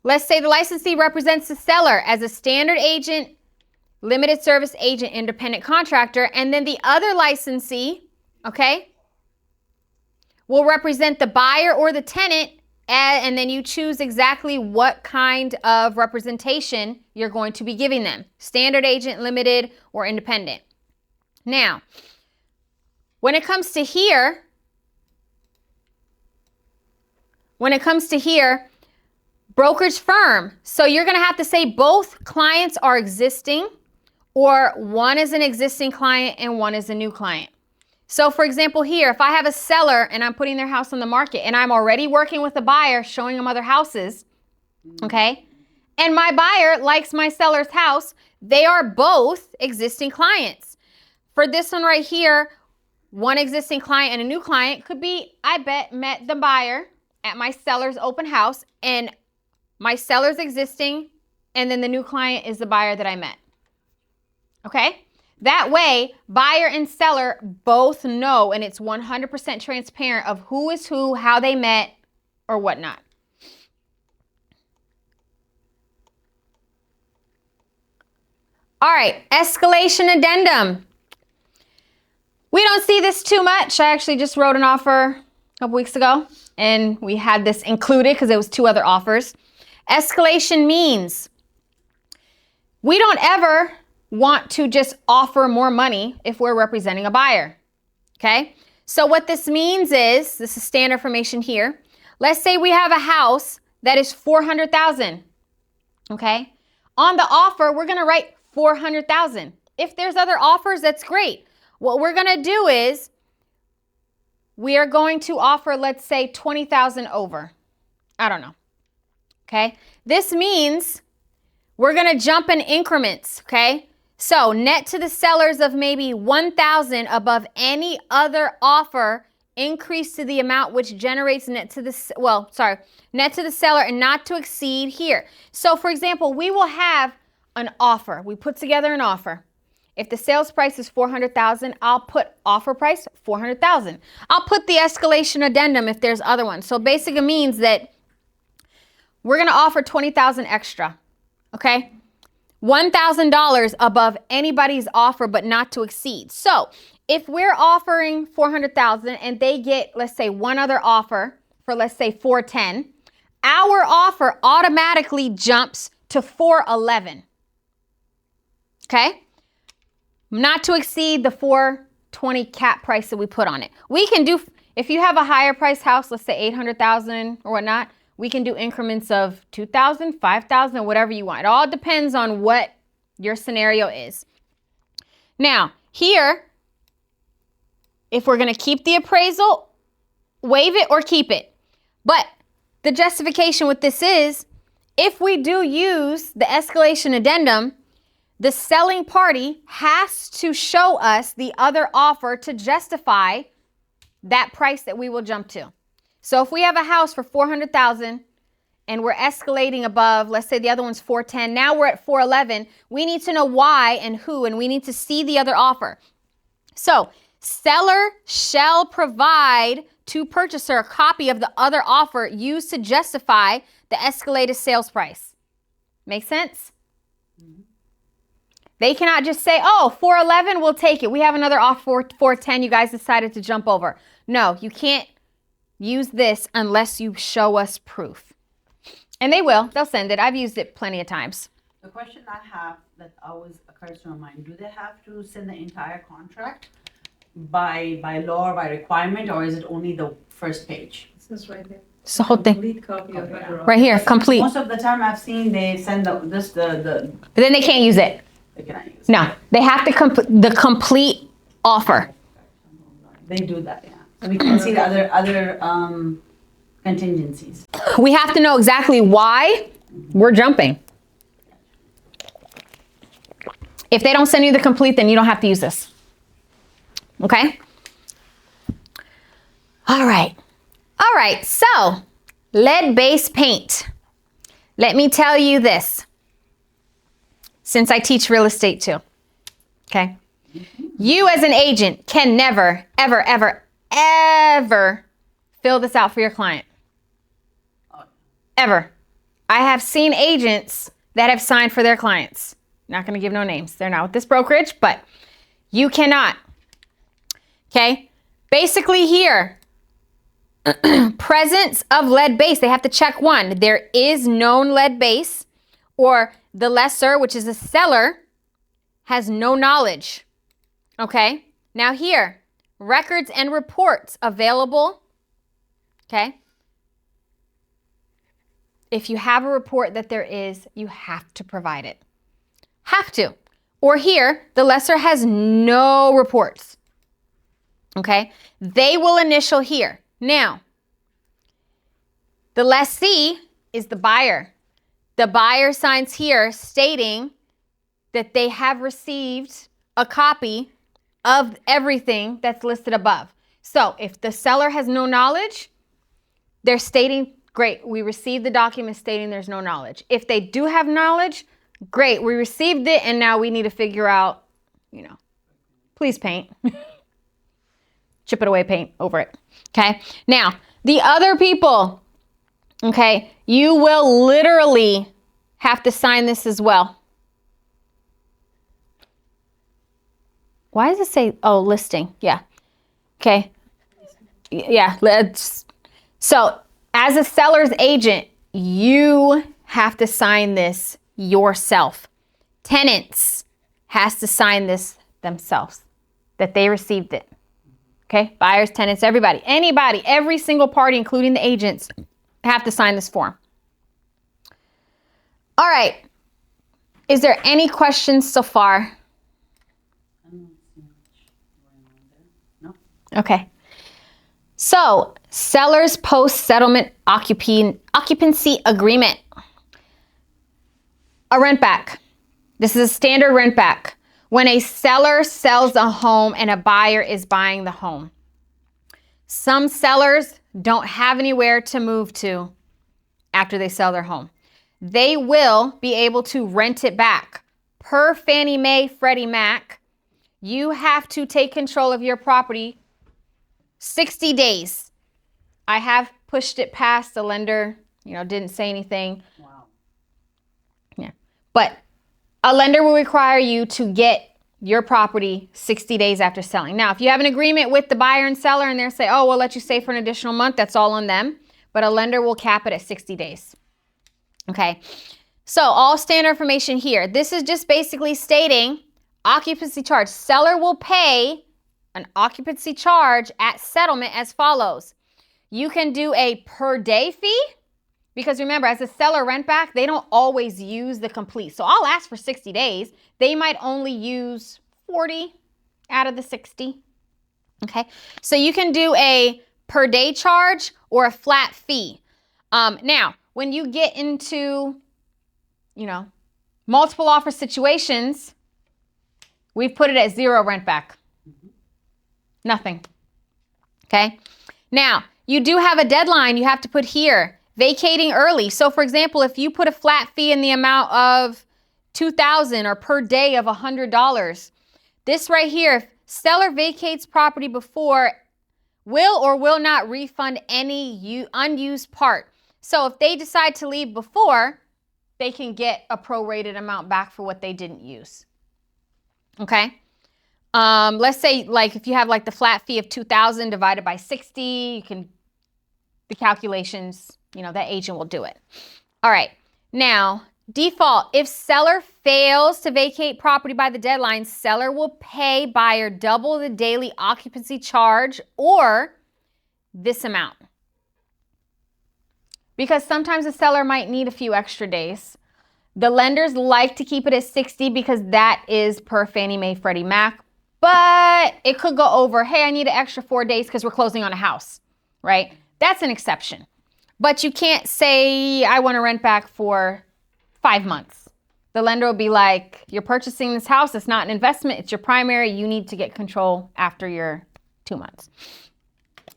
let's say the licensee represents the seller as a standard agent, limited service agent, independent contractor, and then the other licensee, okay, will represent the buyer or the tenant, and then you choose exactly what kind of representation you're going to be giving them. Standard agent, limited, or independent. Now, when it comes to here, brokerage firm. So you're going to have to say both clients are existing, or one is an existing client and one is a new client. So for example here, if I have a seller and I'm putting their house on the market and I'm already working with a buyer, showing them other houses, okay, and my buyer likes my seller's house, they are both existing clients. For this one right here, one existing client and a new client could be, met the buyer at my seller's open house, and my seller's existing, and then the new client is the buyer that I met. Okay? That way, buyer and seller both know, and it's 100% transparent of who is who, how they met, or whatnot. All right, escalation addendum. We don't see this too much. I actually just wrote an offer a couple weeks ago, and we had this included because it was 2 other offers. Escalation means we don't ever want to just offer more money if we're representing a buyer. Okay? So what this means is, this is standard information here. Let's say we have a house that is $400,000. Okay? On the offer, we're going to write $400,000. If there's other offers, that's great. What we're going to do is we are going to offer, let's say, $20,000 over. I don't know. Okay? This means we're going to jump in increments, okay? So net to the sellers of maybe $1,000 above any other offer, increase to the amount which generates net to the seller and not to exceed here. So for example, we will have an offer. We put together an offer. If the sales price is $400,000, I'll put offer price $400,000. I'll put the escalation addendum if there's other ones. So basically means that we're going to offer $20,000 extra. Okay? $1,000 above anybody's offer, but not to exceed. So if we're offering 400,000 and they get, let's say, one other offer for, let's say, 410, our offer automatically jumps to 411. Okay? Not to exceed the 420 cap price that we put on it. We can do, if you have a higher price house, let's say 800,000 or whatnot, we can do increments of 2,000, 5,000, whatever you want. It all depends on what your scenario is. Now, here, if we're going to keep the appraisal, waive it or keep it. But the justification with this is, if we do use the escalation addendum, the selling party has to show us the other offer to justify that price that we will jump to. So if we have a house for 400,000 and we're escalating above, let's say the other one's 410, now we're at 411, we need to know why and who, and we need to see the other offer. So seller shall provide to purchaser a copy of the other offer used to justify the escalated sales price. Make sense? They cannot just say, oh, 411, we'll take it. We have another offer for 410. You guys decided to jump over. No, you can't use this unless you show us proof. And they will. They'll send it. I've used it plenty of times. The question I have that always occurs to my mind, do they have to send the entire contract by law or by requirement, or is it only the first page? This is right there. It's the whole thing. Complete copy of your Right here, complete. Most of the time I've seen they send the But then they can't use it. they cannot use. No, they have to the complete offer. They do that, yeah. So we can see the other contingencies. We have to know exactly why we're jumping. If they don't send you the complete, then you don't have to use this. Okay? All right. All right, so lead-based paint. Let me tell you this, since I teach real estate too, okay? You as an agent can never, ever, ever, ever fill this out for your client. Ever. I have seen agents that have signed for their clients. Not going to give no names. They're not with this brokerage, but you cannot. Okay? Basically here, presence of lead base. They have to check one. There is known lead base, or the lessor, which is the seller, has no knowledge. Okay? Now here, records and reports available. Okay? If you have a report that there is, you have to provide it. Have to. Or here, the lessor has no reports. Okay? They will initial here. Now, the lessee is the buyer. The buyer signs here stating that they have received a copy of everything that's listed above. So if the seller has no knowledge, they're stating, great, we received the document stating there's no knowledge. If they do have knowledge, great, we received it and now we need to figure out, please paint. Chip it away, paint over it. Okay. Now, the other people, okay, you will literally have to sign this as well. Why does it say, oh, listing? Yeah. Okay. Yeah. So as a seller's agent, you have to sign this yourself. Tenants has to sign this themselves, that they received it. Okay, buyers, tenants, everybody, anybody, every single party, including the agents, have to sign this form. All right. Is there any questions so far? No. Okay. So, seller's post-settlement occupancy agreement. A rent back. This is a standard rent back. When a seller sells a home and a buyer is buying the home. Some sellers don't have anywhere to move to after they sell their home. They will be able to rent it back. Per Fannie Mae, Freddie Mac, you have to take control of your property 60 days. I have pushed it past the lender, didn't say anything. Wow. Yeah. But a lender will require you to get your property 60 days after selling. Now, if you have an agreement with the buyer and seller and they're say, oh, we'll let you stay for an additional month, that's all on them. But a lender will cap it at 60 days. Okay. So all standard information here. This is just basically stating occupancy charge. Seller will pay an occupancy charge at settlement as follows. You can do a per day fee, because remember, as a seller rent back, they don't always use the complete. So I'll ask for 60 days. They might only use 40 out of the 60. Okay. So you can do a per day charge or a flat fee. Now, when you get into, multiple offer situations, we've put it at 0 rent back. Nothing. Okay. Now, you do have a deadline you have to put here, vacating early. So for example, if you put a flat fee in the amount of $2,000 or per day of $100, this right here, if seller vacates property before, will or will not refund any unused part. So if they decide to leave before, they can get a prorated amount back for what they didn't use. Okay. Let's say like if you have like the flat fee of $2,000 divided by 60, you can, the calculations, that agent will do it. All right. Now, default, if seller fails to vacate property by the deadline, seller will pay buyer double the daily occupancy charge or this amount. Because sometimes the seller might need a few extra days. The lenders like to keep it at 60 because that is per Fannie Mae, Freddie Mac. But it could go over, hey, I need an extra 4 days because we're closing on a house, right? That's an exception. But you can't say, I want to rent back for 5 months. The lender will be like, you're purchasing this house. It's not an investment. It's your primary. You need to get control after your 2 months.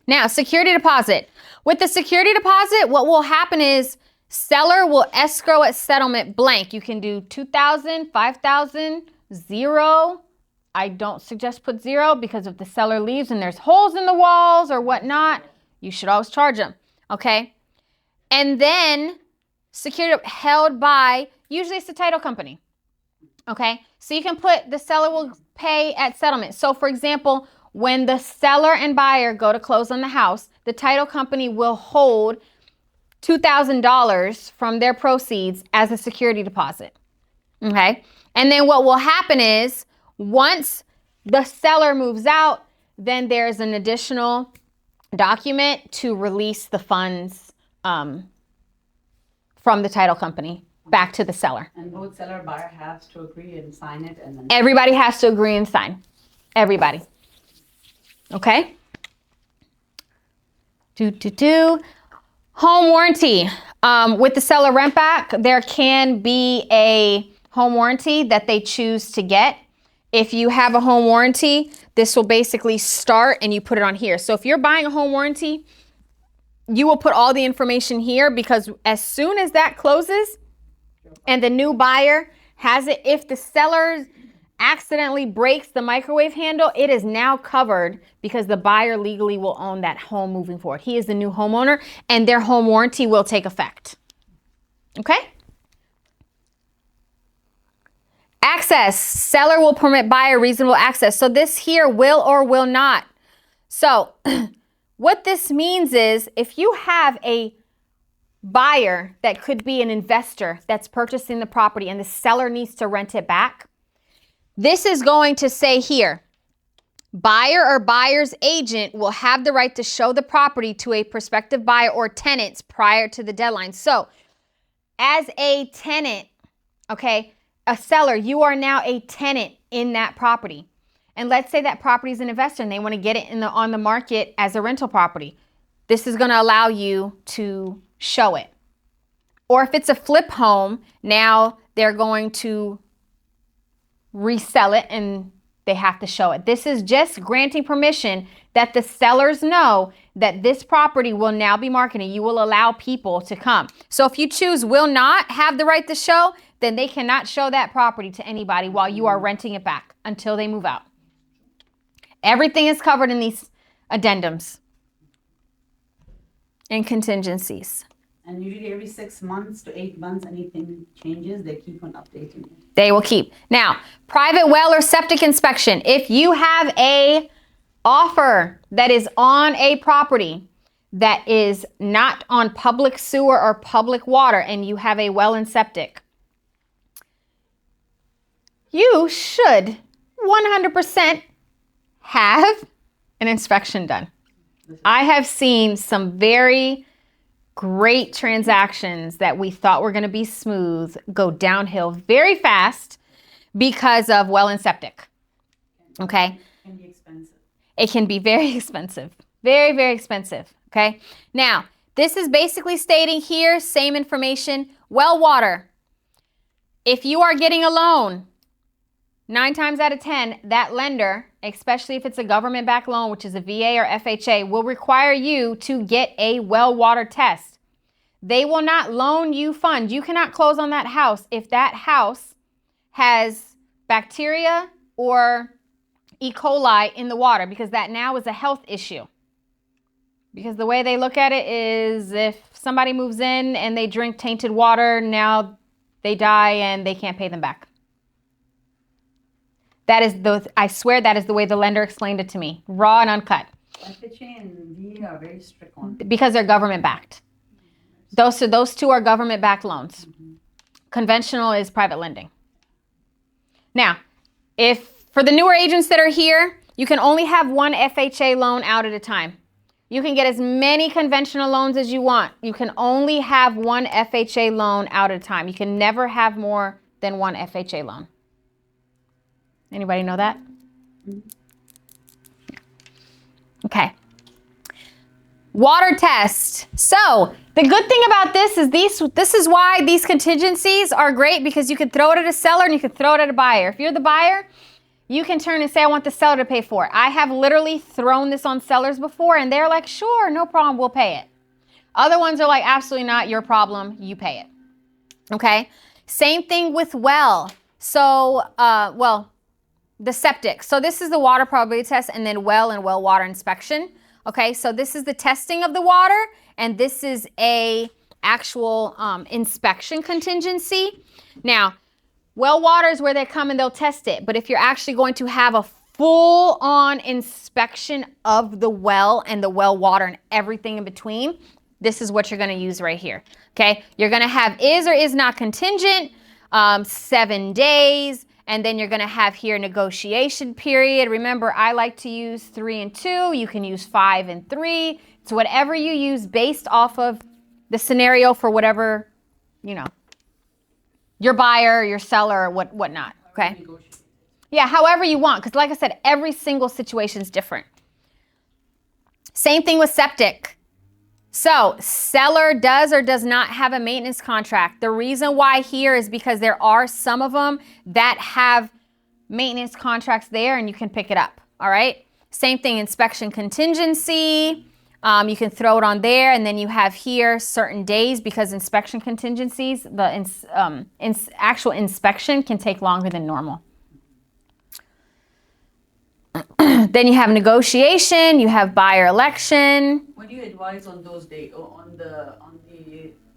Now, security deposit. With the security deposit, what will happen is seller will escrow at settlement blank. You can do $2,000, $5,000, 0. I don't suggest put 0 because if the seller leaves and there's holes in the walls or whatnot, you should always charge them. Okay. And then security held by, usually it's the title company. Okay. So you can put the seller will pay at settlement. So for example, when the seller and buyer go to close on the house, the title company will hold $2,000 from their proceeds as a security deposit. Okay. And then what will happen is once the seller moves out, then there's an additional document to release the funds from the title company back to the seller. And both seller and buyer has to agree and sign it, and then Everybody has to agree and sign. Everybody. Okay. Home warranty. With the seller rent back, there can be a home warranty that they choose to get. If you have a home warranty, this will basically start and you put it on here. So if you're buying a home warranty, you will put all the information here because as soon as that closes and the new buyer has it, if the seller accidentally breaks the microwave handle, it is now covered because the buyer legally will own that home moving forward. He is the new homeowner and their home warranty will take effect. Okay? Access. Seller will permit buyer reasonable access. So this here will or will not. So what this means is if you have a buyer that could be an investor that's purchasing the property and the seller needs to rent it back, this is going to say here, buyer or buyer's agent will have the right to show the property to a prospective buyer or tenants prior to the deadline. So as a tenant, okay, a seller, you are now a tenant in that property. And let's say that property is an investor and they want to get it on the market as a rental property. This is going to allow you to show it. Or if it's a flip home, now they're going to resell it and they have to show it. This is just granting permission that the sellers know that this property will now be marketed. You will allow people to come. So if you choose will not have the right to show, then they cannot show that property to anybody while you are renting it back until they move out. Everything is covered in these addendums and contingencies. And usually every 6 months to 8 months, anything changes, they keep on updating it. They will keep. Now, private well or septic inspection. If you have a offer that is on a property that is not on public sewer or public water and you have a well and septic, you should 100% have an inspection done. I have seen some very great transactions that we thought were going to be smooth go downhill very fast because of well and septic. Okay? It can be expensive. It can be very expensive. Very, very expensive. Okay? Now, this is basically stating here, same information, well water. If you are getting a loan, 9 times out of 10, that lender, especially if it's a government-backed loan, which is a VA or FHA, will require you to get a well water test. They will not loan you funds. You cannot close on that house if that house has bacteria or E. coli in the water, because that now is a health issue. Because the way they look at it is if somebody moves in and they drink tainted water, now they die and they can't pay them back. That is I swear that is the way the lender explained it to me, raw and uncut. FHA and VA are very strict on it. Because they're government backed. Those two are government backed loans. Conventional is private lending. Now, if for the newer agents that are here, you can only have one FHA loan out at a time. You can get as many conventional loans as you want. You can only have one FHA loan out at a time. You can never have more than one FHA loan. Anybody know that? Okay. Water test. So the good thing about this is this is why these contingencies are great, because you could throw it at a seller and you could throw it at a buyer. If you're the buyer, you can turn and say, I want the seller to pay for it. I have literally thrown this on sellers before and they're like, sure, no problem, we'll pay it. Other ones are like, absolutely not your problem, you pay it. Okay. Same thing with well. So, the septic. So this is the water probability test, and then well and well water inspection. Okay, so this is the testing of the water, and this is a actual inspection contingency. Now, well water is where they come and they'll test it, but if you're actually going to have a full-on inspection of the well and the well water and everything in between, this is what you're going to use right here. Okay, you're going to have is or is not contingent, 7 days. And then you're going to have here negotiation period. Remember, I like to use 3 and 2. You can use 5 and 3. It's whatever you use based off of the scenario for whatever, your buyer, your seller, whatnot. Okay. Yeah, however you want. Because like I said, every single situation is different. Same thing with septic. So seller does or does not have a maintenance contract. The reason why here is because there are some of them that have maintenance contracts there and you can pick it up. All right. Same thing, inspection contingency. You can throw it on there, and then you have here certain days, because inspection contingencies, the actual inspection can take longer than normal. Then you have negotiation, you have buyer election. What do you advise on those dates, on the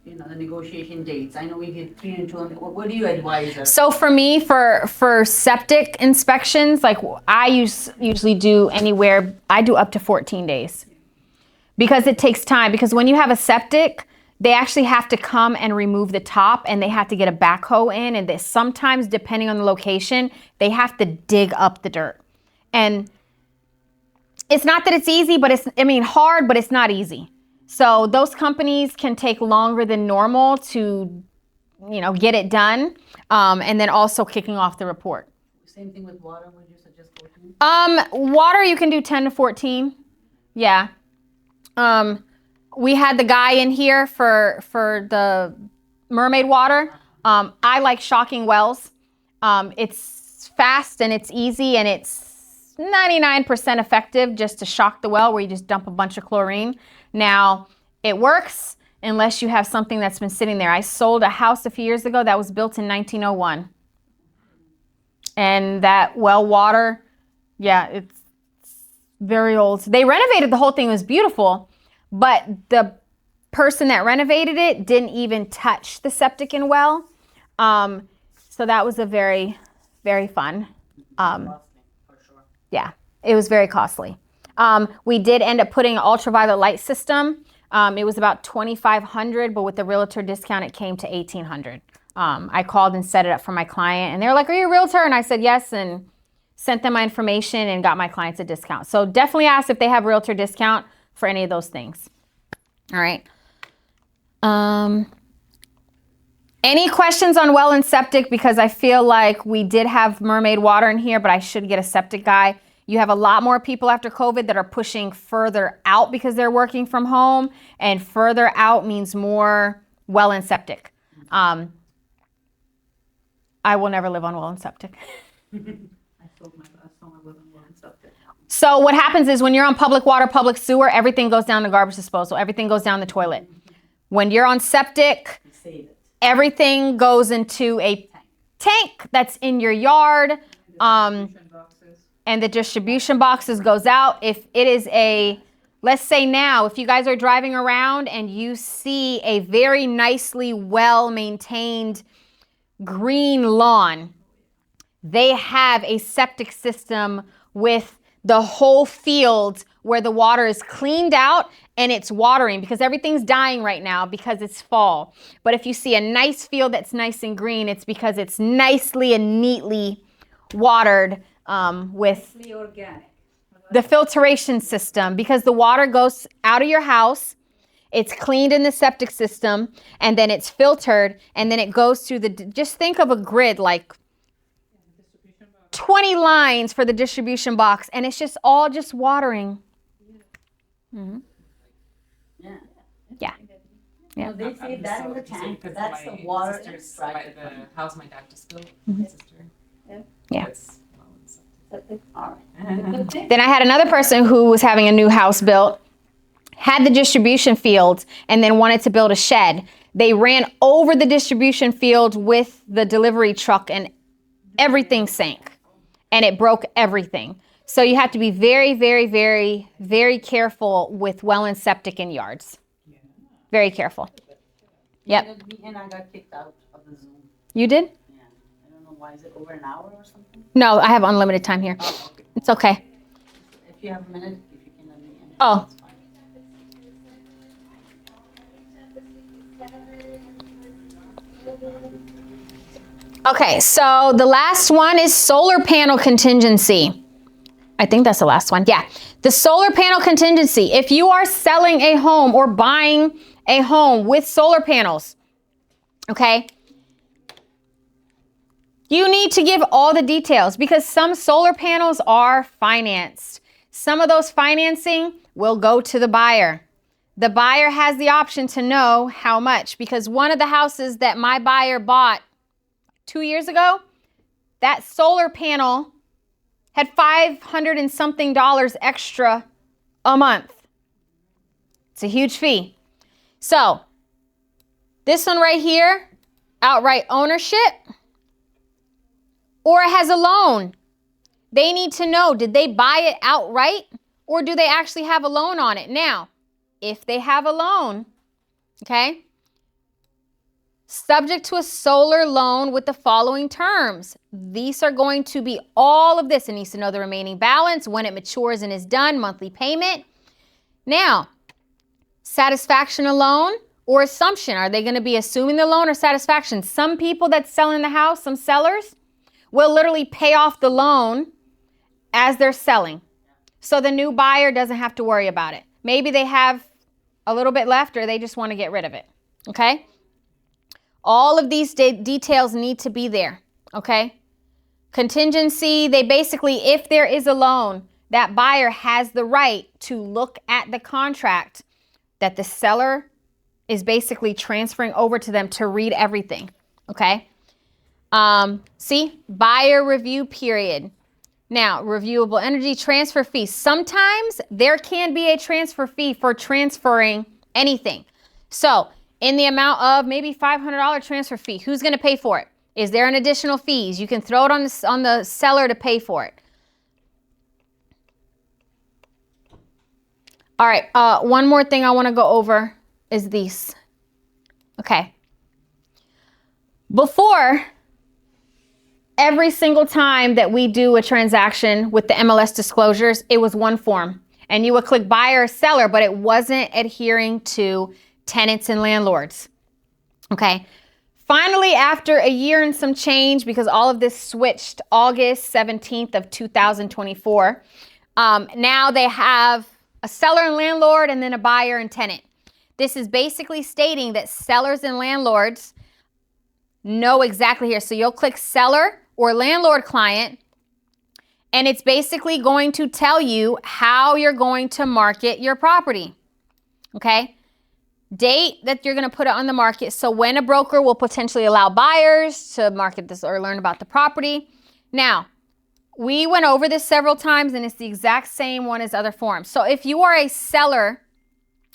the negotiation dates? I know we did 3 and 2. What do you advise us? So for me, for septic inspections, like I usually do anywhere, I do up to 14 days. Because it takes time. Because when you have a septic, they actually have to come and remove the top, and they have to get a backhoe in, and sometimes, depending on the location, they have to dig up the dirt. And it's not that it's easy, but hard, but it's not easy. So those companies can take longer than normal to, get it done. And then also kicking off the report. Same thing with water. Would you suggest 14? Water, you can do 10 to 14. Yeah. We had the guy in here for the mermaid water. I like shocking wells. It's fast and it's easy, and it's 99% effective just to shock the well, where you just dump a bunch of chlorine. Now, it works unless you have something that's been sitting there. I sold a house a few years ago that was built in 1901. And that well water, yeah, it's very old. They renovated the whole thing. It was beautiful. But the person that renovated it didn't even touch the septic and well. So that was a very, very fun. Yeah, it was very costly. We did end up putting an ultraviolet light system. It was about $2,500, but with the realtor discount, it came to $1,800. I called and set it up for my client, and they were like, "Are you a realtor?" And I said yes, and sent them my information and got my clients a discount. So definitely ask if they have realtor discount for any of those things. All right. Any questions on well and septic? Because I feel like we did have mermaid water in here, but I should get a septic guy. You have a lot more people after COVID that are pushing further out because they're working from home, and further out means more well and septic. I will never live on well and septic. So what happens is when you're on public water, public sewer, everything goes down the garbage disposal. Everything goes down the toilet. When you're on septic, everything goes into a tank that's in your yard. And the distribution boxes goes out. If it is let's say now, if you guys are driving around and you see a very nicely well-maintained green lawn, they have a septic system with the whole field where the water is cleaned out and it's watering, because everything's dying right now because it's fall. But if you see a nice field that's nice and green, it's because it's nicely and neatly watered with organic. the filtration system, because the water goes out of your house, it's cleaned in the septic system, and then it's filtered, and then it goes through just think of a grid, like 20 lines for the distribution box, and it's just all just watering. Mm-hmm. Yeah. Yeah. No, they say that in the tank, Because that's the my water sister's- extracted. the house my dad just built, Mm-hmm. my sister. Yeah. It's, well, it's- All right. Then I had another person who was having a new house built, had the distribution field, and then wanted to build a shed. They ran over the distribution field with the delivery truck, and everything sank, and it broke everything. So you have to be very, very, very, very careful with well and septic in yards. Very careful. Yep. And I got kicked out of the Zoom. You did? Yeah. I don't know why. Is it over an hour or something? No, I have unlimited time here. Oh, okay. It's okay. If you have a minute, if you can let me in. Oh. That's fine. Okay, so the last one is solar panel contingency. I think that's the last one. Yeah. The solar panel contingency. If you are selling a home or buying a home with solar panels, okay, you need to give all the details, because some solar panels are financed. Some of those financing will go to the buyer. The buyer has the option to know how much, because one of the houses that my buyer bought 2 years ago, that solar panel had $500 and something extra a month. It's a huge fee. So this one right here, outright ownership, or it has a loan. They need to know, did they buy it outright, or do they actually have a loan on it? Now, if they have a loan, okay, subject to a solar loan with the following terms. These are going to be all of this. It needs to know the remaining balance, when it matures and is done, monthly payment. Now, satisfaction of loan or assumption. Are they going to be assuming the loan or satisfaction? Some people that sell in the house, some sellers, will literally pay off the loan as they're selling. So the new buyer doesn't have to worry about it. Maybe they have a little bit left, or they just want to get rid of it. Okay? All of these details need to be there, okay? Contingency, they basically, if there is a loan, that buyer has the right to look at the contract that the seller is basically transferring over to them to read everything, okay? See, buyer review period. Now, reviewable energy transfer fee. Sometimes there can be a transfer fee for transferring anything. So, in the amount of maybe $500 transfer fee. Who's going to pay for it? Is there an additional fees? You can throw it on the seller to pay for it. All right, one more thing I want to go over is these. Okay. Before, every single time that we do a transaction with the MLS disclosures, it was one form. And you would click buyer or seller, but it wasn't adhering to tenants and landlords. Okay. Finally, after a year and some change, because all of this switched August 17th of 2024, now they have a seller and landlord and then a buyer and tenant. This is basically stating that sellers and landlords know exactly here. So you'll click seller or landlord client, and it's basically going to tell you how you're going to market your property. Okay. Date that you're going to put it on the market. So when a broker will potentially allow buyers to market this or learn about the property. Now, we went over this several times and it's the exact same one as other forms. So if you are a seller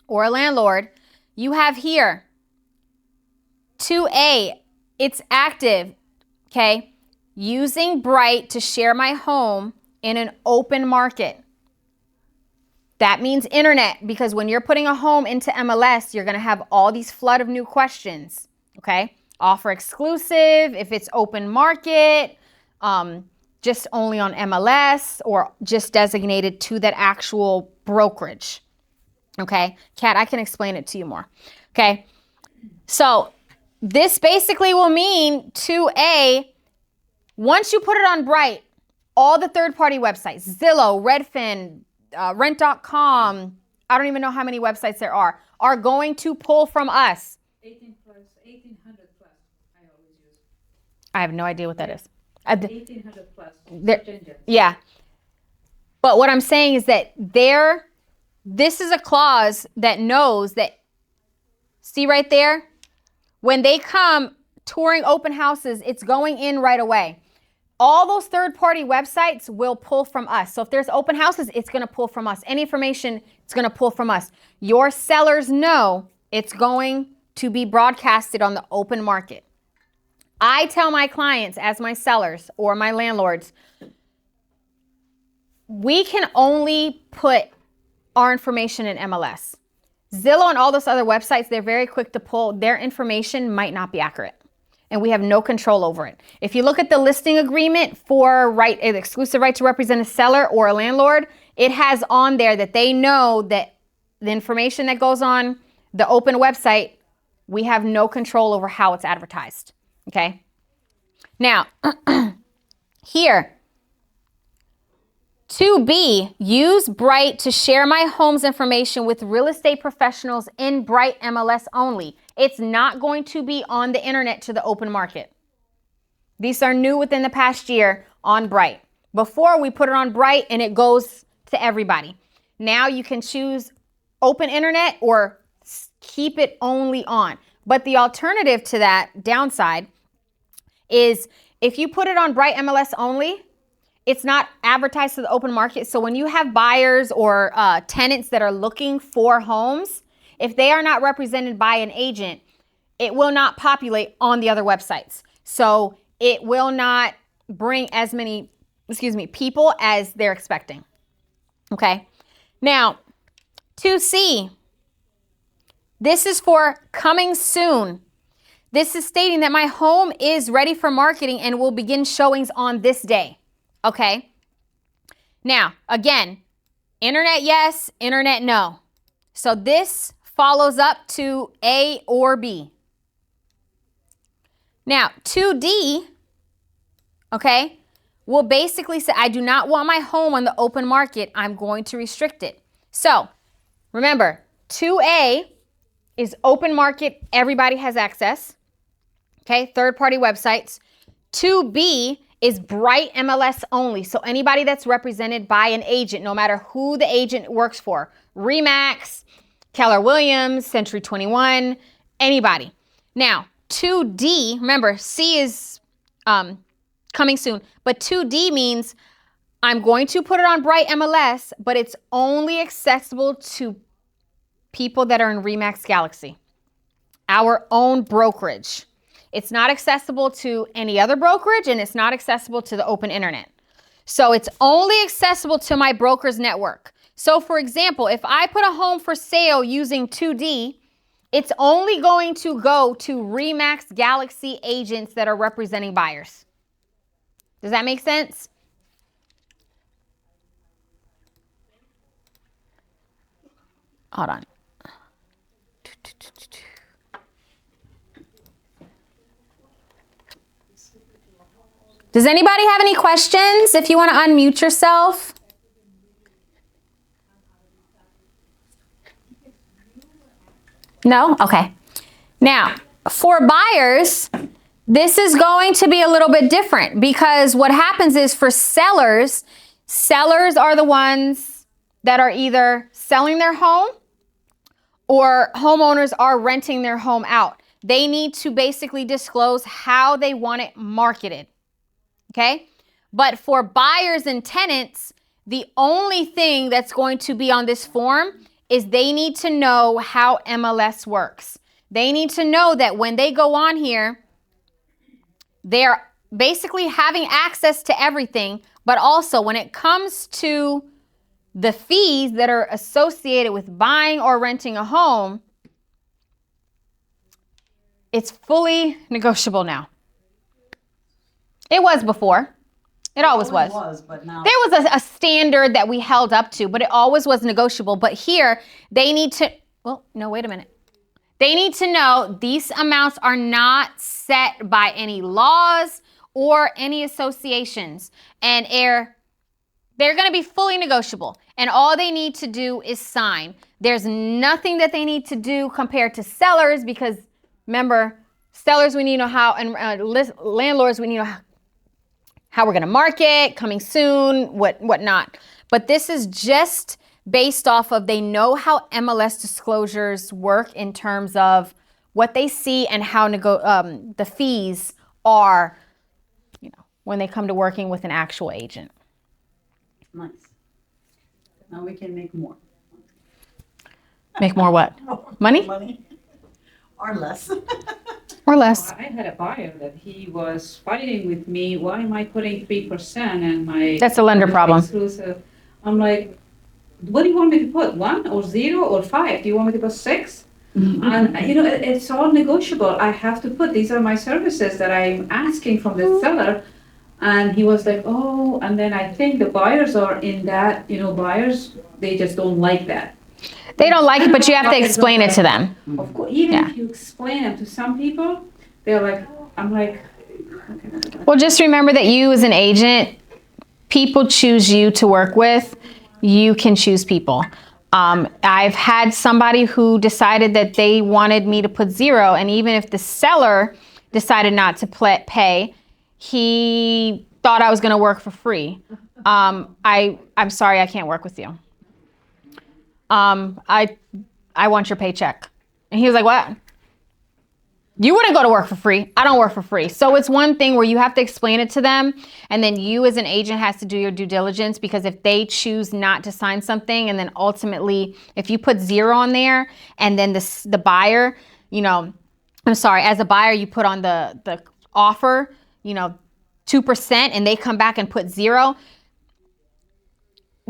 or a landlord, you have here 2A, it's active, okay? Using Bright to share my home in an open market. That means internet, because when you're putting a home into MLS, you're going to have all these flood of new questions, okay? Offer exclusive, if it's open market, just only on MLS, or just designated to that actual brokerage, okay? Kat, I can explain it to you more, okay? So this basically will mean 2A, once you put it on Bright, all the third-party websites, Zillow, Redfin, rent.com, I don't even know how many websites there are going to pull from us. 1800 plus, I always use. I have no idea what that is. 1800 plus. Yeah. But what I'm saying is that this is a clause that knows that, see right there? When they come touring open houses, it's going in right away. All those third-party websites will pull from us. So if there's open houses, it's going to pull from us. Any information, it's going to pull from us. Your sellers know it's going to be broadcasted on the open market. I tell my clients as my sellers or my landlords, we can only put our information in MLS. Zillow and all those other websites, they're very quick to pull. Their information might not be accurate, and we have no control over it. If you look at the listing agreement for an exclusive right to represent a seller or a landlord, it has on there that they know that the information that goes on the open website, we have no control over how it's advertised, okay? Now, here, 2B, use Bright to share my home's information with real estate professionals in Bright MLS only. It's not going to be on the internet to the open market. These are new within the past year on Bright. Before, we put it on Bright and it goes to everybody. Now you can choose open internet or keep it only on. But the alternative to that downside is if you put it on Bright MLS only, it's not advertised to the open market. So when you have buyers or tenants that are looking for homes, if they are not represented by an agent, it will not populate on the other websites. So it will not bring as many, people as they're expecting. Okay. Now, 2C, this is for coming soon. This is stating that my home is ready for marketing and will begin showings on this day. Okay. Now, again, internet yes, internet no. So this follows up to A or B. Now, 2D, okay, will basically say, I do not want my home on the open market. I'm going to restrict it. So remember, 2A is open market. Everybody has access. Okay, third-party websites. 2B is Bright MLS only. So anybody that's represented by an agent, no matter who the agent works for, Remax, Keller Williams, Century 21, anybody. Now, 2D, remember, C is coming soon, but 2D means I'm going to put it on Bright MLS, but it's only accessible to people that are in Remax Galaxy, our own brokerage. It's not accessible to any other brokerage, and it's not accessible to the open internet. So it's only accessible to my broker's network. So for example, if I put a home for sale using 2D It's only going to go to RE/MAX Galaxy agents that are representing buyers. Does that make sense? Hold on. Does anybody have any questions? If you want to unmute yourself. No? Okay. Now, for buyers, this is going to be a little bit different because what happens is for sellers are the ones that are either selling their home or homeowners are renting their home out. They need to basically disclose how they want it marketed. Okay? But for buyers and tenants, the only thing that's going to be on this form is they need to know how MLS works. They need to know that when they go on here, they're basically having access to everything, but also when it comes to the fees that are associated with buying or renting a home, it's fully negotiable now. It was before. It always was. But now There was a standard that we held up to, but it always was negotiable. But here, they need to, well, no, wait a minute. They need to know these amounts are not set by any laws or any associations. And they're going to be fully negotiable. And all they need to do is sign. There's nothing that they need to do compared to sellers because, remember, sellers, we need to know how, and landlords, we need to know how we're going to market, coming soon, whatnot. But this is just based off of they know how MLS disclosures work in terms of what they see and how the fees are, when they come to working with an actual agent. nice. Now we can make more. Make more what? Money? Money. Or less. Or less. I had a buyer that he was fighting with me. Why am I putting 3% and my That's a lender problem. exclusive? I'm like, what do you want me to put? 1 or 0 or 5? Do you want me to put 6? And it's all negotiable. I have to put, these are my services that I'm asking from the seller. And he was like, oh, and then I think the buyers are in that, buyers, they just don't like that. They don't like it, but you have to explain it to them. Of course, even Yeah. if you explain them to some people, they're like, I'm like, okay. Well, just remember that you as an agent, people choose you to work with. You can choose people. I've had somebody who decided that they wanted me to put 0, and even if the seller decided not to pay, he thought I was going to work for free. I'm sorry, I can't work with you. I want your paycheck. And he was like, what? You wouldn't go to work for free. I don't work for free. So it's one thing where you have to explain it to them, and then you as an agent has to do your due diligence, because if they choose not to sign something, and then ultimately if you put 0 on there and then the buyer, as a buyer you put on the offer, 2%, and they come back and put 0,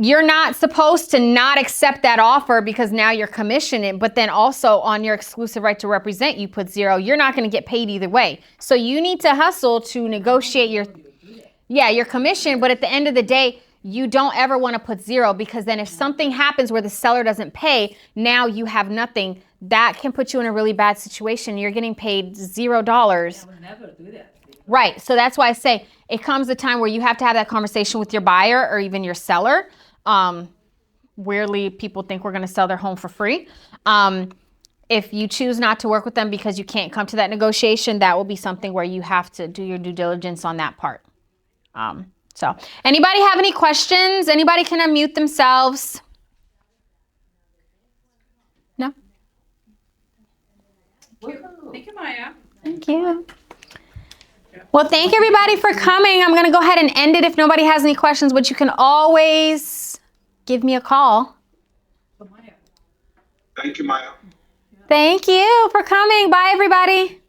you're not supposed to not accept that offer because now you're commissioning, but then also on your exclusive right to represent, you put 0. You're not going to get paid either way. So you need to hustle to negotiate your commission, but at the end of the day, you don't ever want to put 0, because then if something happens where the seller doesn't pay, now you have nothing. That can put you in a really bad situation. You're getting paid $0. I would never do that. Right. So that's why I say it comes a time where you have to have that conversation with your buyer or even your seller. Weirdly, people think we're going to sell their home for free. If you choose not to work with them because you can't come to that negotiation, that will be something where you have to do your due diligence on that part. So anybody have any questions? Anybody can unmute themselves. No? Thank you, Maya. Thank you. Well, thank everybody for coming. I'm going to go ahead and end it if nobody has any questions, but you can always give me a call. Thank you, Maya. Thank you for coming. Bye, everybody.